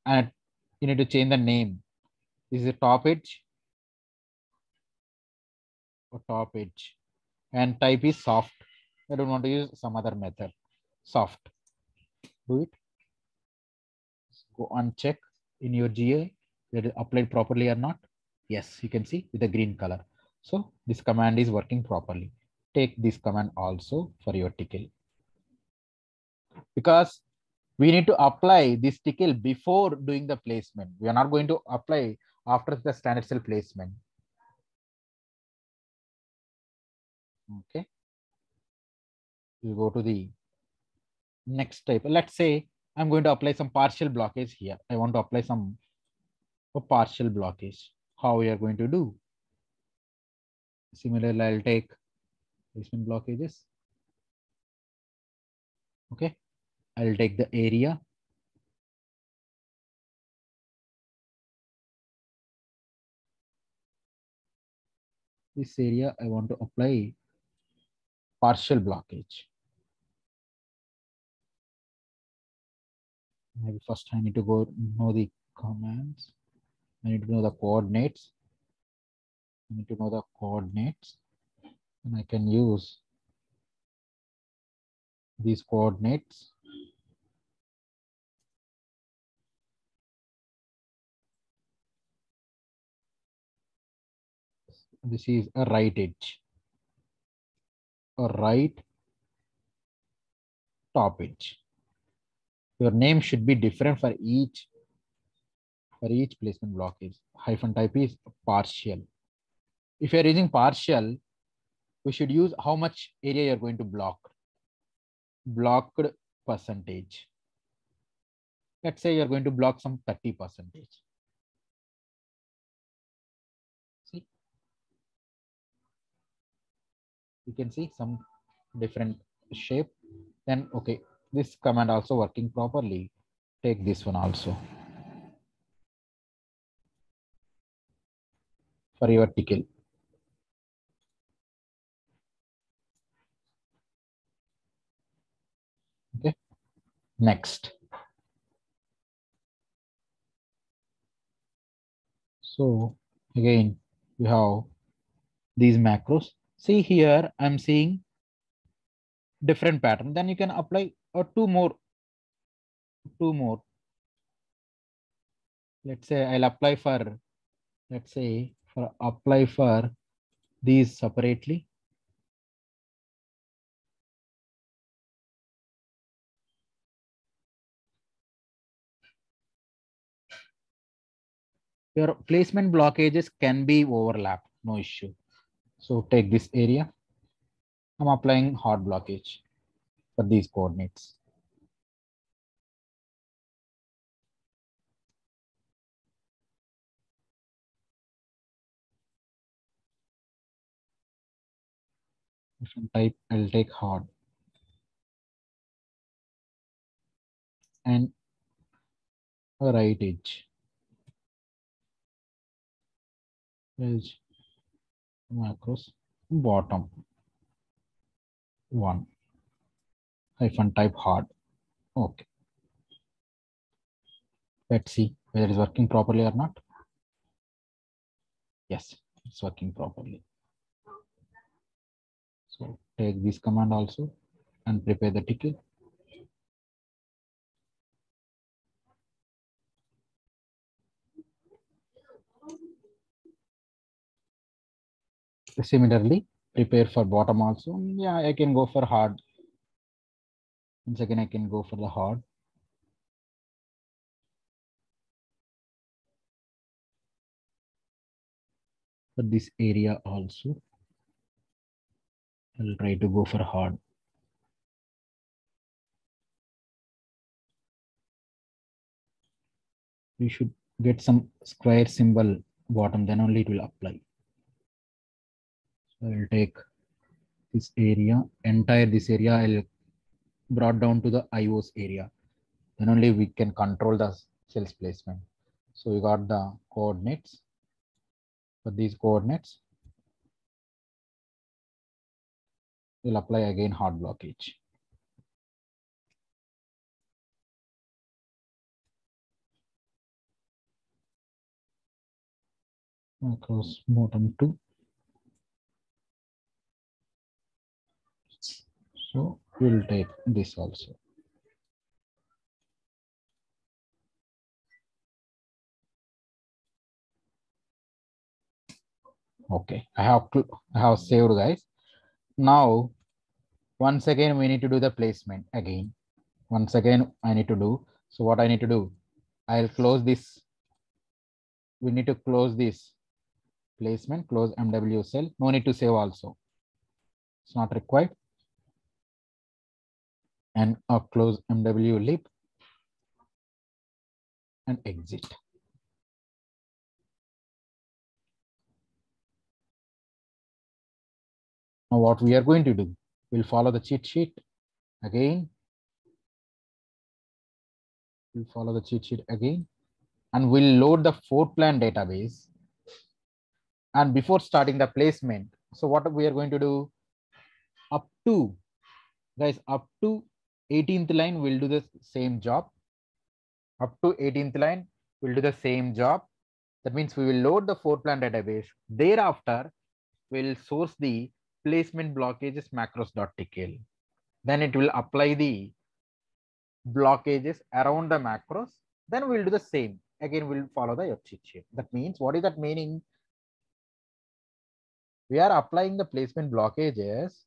And you need to change the name. This is a top edge or top edge, and type is soft. I don't want to use some other method. Soft. Do it. Go and check in your GA that is applied properly or not. Yes, you can see with the green color. So this command is working properly. Take this command also for your tickle, because we need to apply this tickle before doing the placement. We are not going to apply after the standard cell placement. Okay. We go to the next type. Let's say I'm going to apply some partial blockage here. I want to apply some partial blockage. How we are going to do? Similarly, I'll take placement blockages. Okay. I'll take the area. This area I want to apply partial blockage. Maybe first I need to go know the commands. I need to know the coordinates. I need to know the coordinates, and I can use these coordinates. This is a right edge, a right top edge. Your name should be different for each placement blockage. Hyphen type is partial. If you're using partial, we should use how much area you're going to block. Blocked percentage. Let's say you're going to block some 30%. See, you can see some different shape. Then okay, this command also working properly. Take this one also for your tickle. Okay, next. So again, we have these macros. See here, I'm seeing different pattern. Then you can apply two more. Let's say I'll apply for, apply for these separately. Your placement blockages can be overlapped, no issue. So take this area. I'm applying hot blockage for these coordinates. Different type, I'll take hard. And a right edge. Edge macros bottom 1 hyphen type hard. Okay. Let's see whether it is working properly or not. Yes, it's working properly. So take this command also and prepare the ticket. Similarly, prepare for bottom also. Yeah, I can go for hard. Once again, I can go for the hard. For this area also, I'll try to go for hard. We should get some square symbol bottom, then only it will apply. So I'll take this area, entire this area, I'll brought down to the IOS area. Then only we can control the cells placement. So we got the coordinates. For these coordinates, we'll apply again hard blockage. Across bottom 2. So we'll take this also. Okay, I have saved, guys. Now, once again, we need to do the placement again. Once again, I need to do. So what I need to do, I'll close this. We need to close this placement, close MW cell. No need to save also. It's not required. And close MW lib and exit. Now what we are going to do, we'll follow the cheat sheet again. We'll follow the cheat sheet again and we'll load the floor plan database. And before starting the placement, so what we are going to do, up to, guys, up to 18th line, we'll do the same job. Up to 18th line, we'll do the same job. That means we will load the floor plan database. Thereafter, we'll source the placement blockages macros.tcl. Then it will apply the blockages around the macros. Then we'll do the same. Again, we'll follow the cheat sheet. That means, what is that meaning? We are applying the placement blockages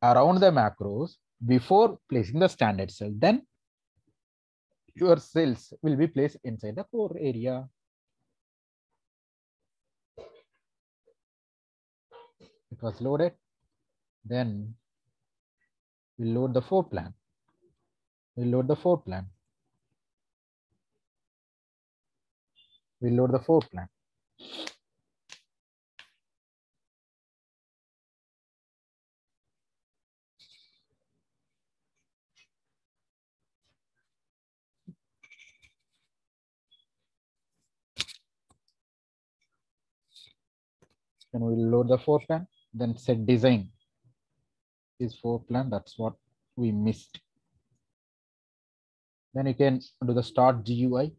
around the macros before placing the standard cell. Then your cells will be placed inside the core area. It was loaded. Then we'll load the floor plan. We'll load the floor plan. We'll load the floor plan. Then we'll load the floor plan. Then set design is floor plan. That's what we missed. Then you can do the start GUI.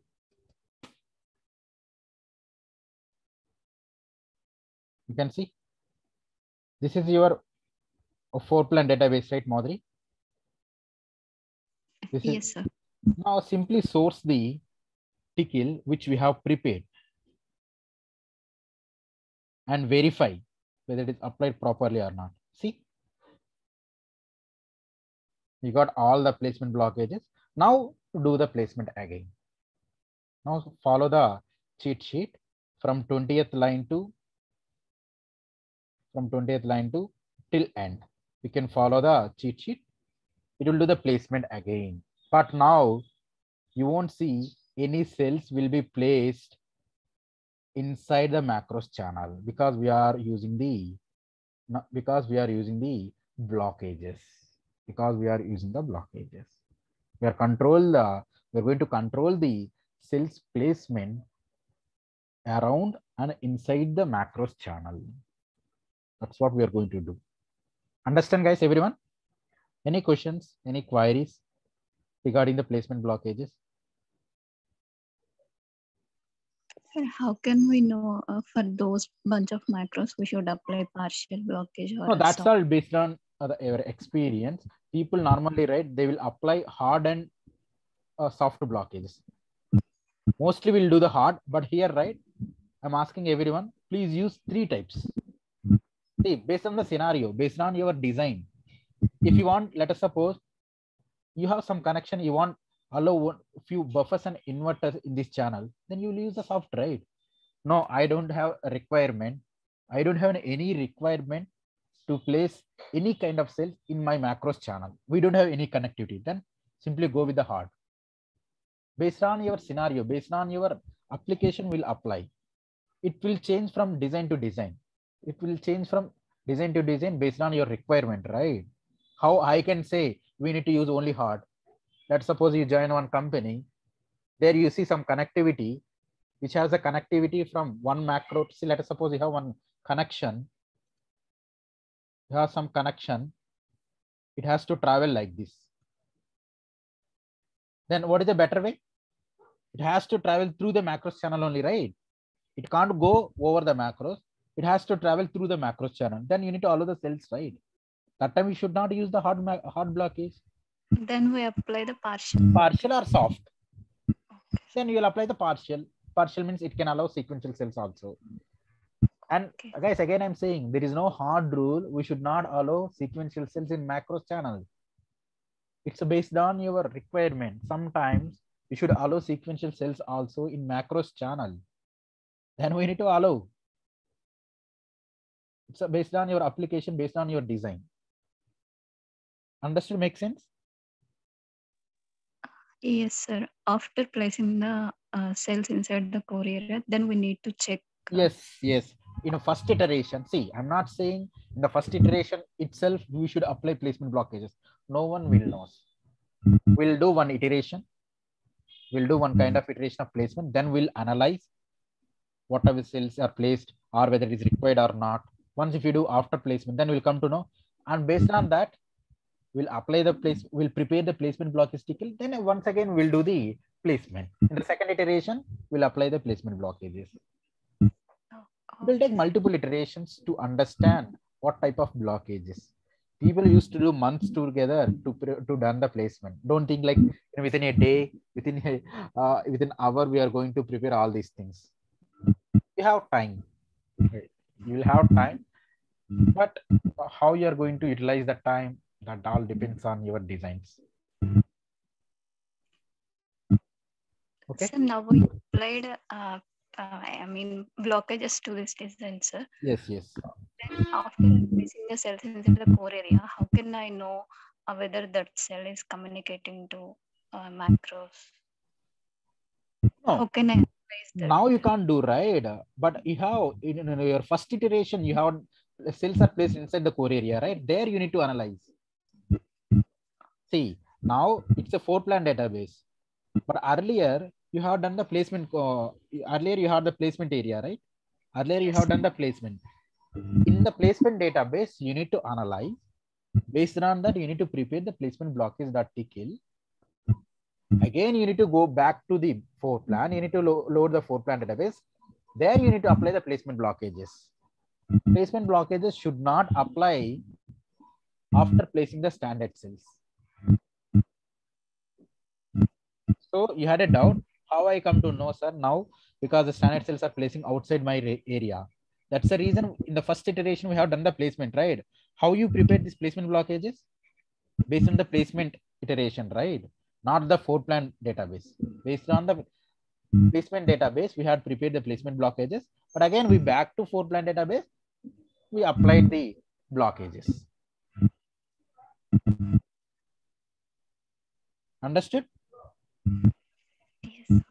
You can see this is your floor plan database, right, Madhuri? Yes, sir. Now simply source the TCL which we have prepared and verify whether it is applied properly or not. See, we got all the placement blockages. Now do the placement again. Now follow the cheat sheet from 20th line to till end. You can follow the cheat sheet. It will do the placement again. But now you won't see any cells will be placed inside the macros channel because we are using the blockages, because we are using the blockages. We're going to control the cells placement around and inside the macros channel. That's what we are going to do. Understand, guys, everyone? Any questions, any queries regarding the placement blockages? Sir, how can we know for those bunch of macros we should apply partial blockage or No, that's soft? all based on your experience. People normally, right, they will apply hard and soft blockages. Mostly we'll do the hard, but here, right, I'm asking everyone, please use 3 types. See, based on the scenario, based on your design. If you want, let us suppose you have some connection, you want allow few buffers and inverters in this channel, then you will use the soft, right? No, I don't have a requirement. I don't have any requirement to place any kind of cell in my macros channel. We don't have any connectivity. Then simply go with the hard. Based on your scenario, based on your application will apply. It will change from design to design. It will change from design to design based on your requirement, right? How I can say we need to use only hard. Let's suppose you join one company. There you see some connectivity which has a connectivity from one macro. See, let us suppose you have one connection. You have some connection. It has to travel like this. Then what is the better way? It has to travel through the macros channel only, right? It can't go over the macros. It has to travel through the macros channel. Then you need to allow the cells, right? That time you should not use the hard blockage. Then we apply the partial. Partial or soft. Then you will apply the partial. Partial means it can allow sequential cells also. And guys, again, I'm saying there is no hard rule. We should not allow sequential cells in macros channel. It's based on your requirement. Sometimes you should allow sequential cells also in macros channel. Then we need to allow. It's based on your application, based on your design. Understood? Make sense? Yes, sir. After placing the cells inside the core area, then we need to check. Yes, yes. In a first iteration, see, I'm not saying in the first iteration itself, we should apply placement blockages. No one will know. We'll do one iteration. We'll do one kind of iteration of placement. Then we'll analyze what are the cells are placed or whether it is required or not. Once if you do after placement, then we'll come to know. And based on that, we'll apply the place, we'll prepare the placement block stickle. Then once again, we'll do the placement. In the second iteration, we'll apply the placement blockages. It will take multiple iterations to understand what type of blockages. People used to do months together to done the placement. Don't think like within a day, within an hour, we are going to prepare all these things. You have time. You will have time, but how you are going to utilize the time, that all depends on your designs. Okay. So now we applied, blockages to this design, sir. Yes, yes. Then after placing the cells inside the core area, how can I know whether that cell is communicating to macros? No. How can I place that? Now you can't do, right? But you have in your first iteration, you have cells are placed inside the core area, right? There you need to analyze. See, now it's a 4-plan database, but earlier you have done the placement. Earlier you had the placement area, right? Earlier you have done the placement. In the placement database, you need to analyze. Based on that, you need to prepare the placement blockage.tkill. Again, you need to go back to the 4-plan. You need to load the 4-plan database. There you need to apply the placement blockages. Placement blockages should not apply after placing the standard cells. So you had a doubt. How I come to know, sir? Now, because the standard cells are placing outside my area. That's the reason in the first iteration, we have done the placement, right? How you prepare these placement blockages? Based on the placement iteration, right? Not the 4-plan database. Based on the placement database, we had prepared the placement blockages. But again, we back to 4-plan database. We applied the blockages. Understood? Yes.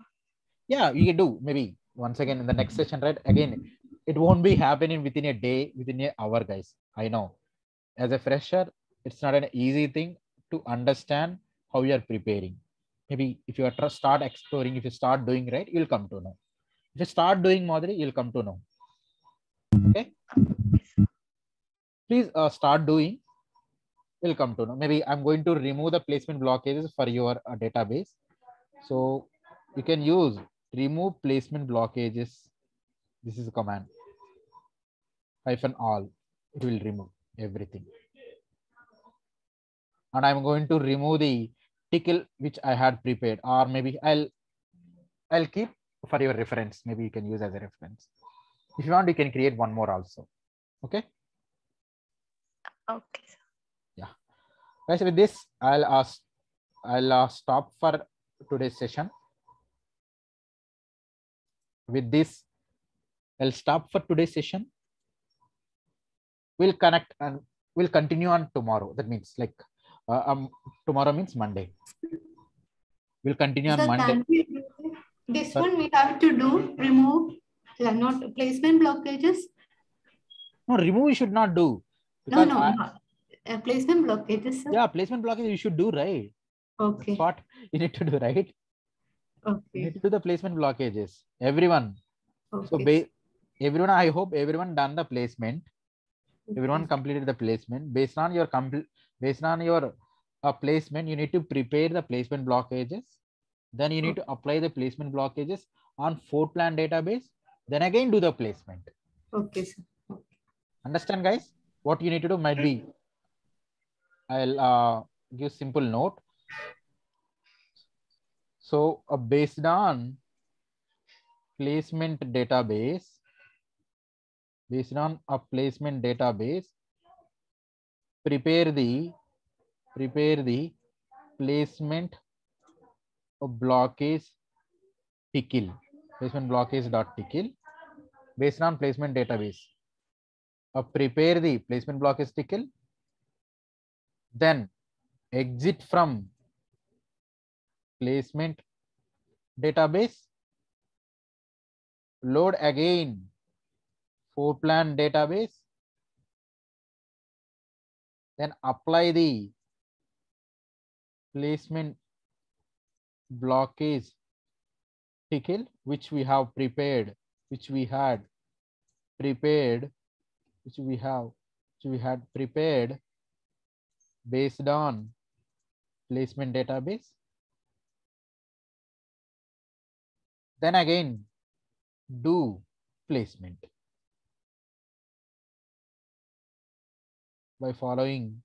Yeah, you can do maybe once again in the next session, right? Again, it won't be happening within a day, within an hour, guys. I know. as a fresher, it's not an easy thing to understand how you are preparing. Maybe if you are start exploring, if you start doing right, you'll come to know. If you start doing Madhuri, you'll come to know. Okay. Please start doing. You'll come to know. Maybe I'm going to remove the placement blockages for your database. So you can use remove placement blockages. This is a command. -all. It will remove everything. And I'm going to remove the tickle which I had prepared, or maybe I'll keep for your reference. Maybe you can use as a reference. If you want, you can create one more also. Okay. Okay. Yeah. Guys, with this, I'll stop for today's session. With this, I'll stop for today's session. We'll connect and we'll continue on tomorrow. That means like tomorrow means Monday. We'll continue on Sir, Monday. can we do this Sir? one we have to do, remove not placement blockages? No, remove you should not do. No, not placement blockages, sir. Yeah, placement blockage you should do, right? Okay. That's what you need to do, right? Okay. You need to do the placement blockages. Everyone. Okay. So everyone, I hope everyone done the placement. Everyone completed the placement. Based on your placement, you need to prepare the placement blockages. Then you need to apply the placement blockages on Fortran database. Then again do the placement. Okay, sir. Okay. Understand, guys? What you need to do might be, I'll give simple note. So based on placement database, prepare the placement blockage tickle, placement blockage.tickle based on placement database. Prepare the placement blockage tickle, then exit from placement database, load again Fortran database, then apply the placement blockage tickle which we had prepared based on placement database. Then again do placement by following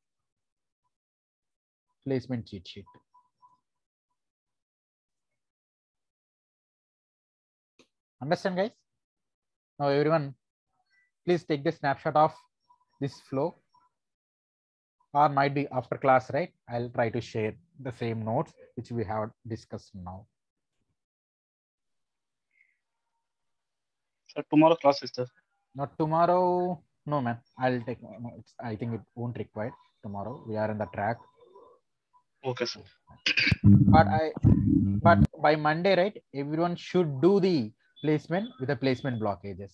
placement cheat sheet. Understand, guys? Now everyone, please take the snapshot of this flow, or might be after class, right? I'll try to share the same notes which we have discussed now. So tomorrow class is there? Not tomorrow. No, man. I'll take. I think it won't require tomorrow. We are in the track. Okay, sir. But by Monday, right? Everyone should do the placement with the placement blockages.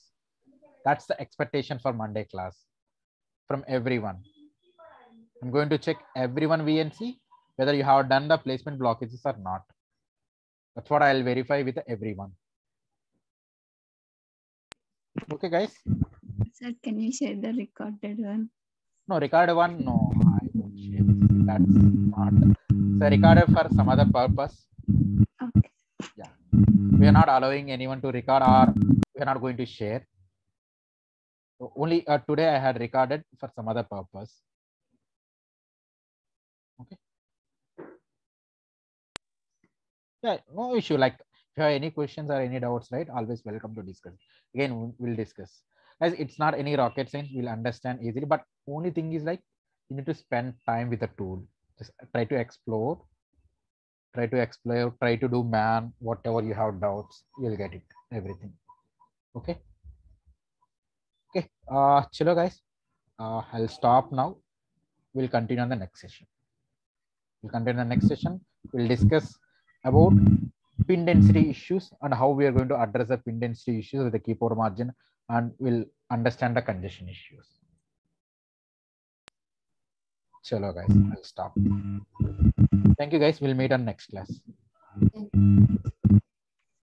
That's the expectation for Monday class from everyone. I'm going to check everyone VNC whether you have done the placement blockages or not. That's what I'll verify with everyone. Okay, guys. Sir, can you share the recorded one? No, recorded one. No, I won't share. That's not. So recorded for some other purpose. Okay. Yeah, we are not allowing anyone to record, or we are not going to share. So only today I had recorded for some other purpose. Okay. Yeah, no issue. Like if you have any questions or any doubts, right? Always welcome to discuss. Again, we'll discuss. Guys, it's not any rocket science. We'll understand easily. But only thing is like you need to spend time with the tool. Just try to explore. Try to do man, whatever you have doubts, you'll get it, everything. Okay. Okay. Chalo guys. I'll stop now. We'll continue on the next session. We'll discuss about pin density issues and how we are going to address the pin density issues with the keyboard margin, and we'll understand the congestion issues. Chalo guys, I'll stop. Thank you guys. We'll meet on next class. Thank you.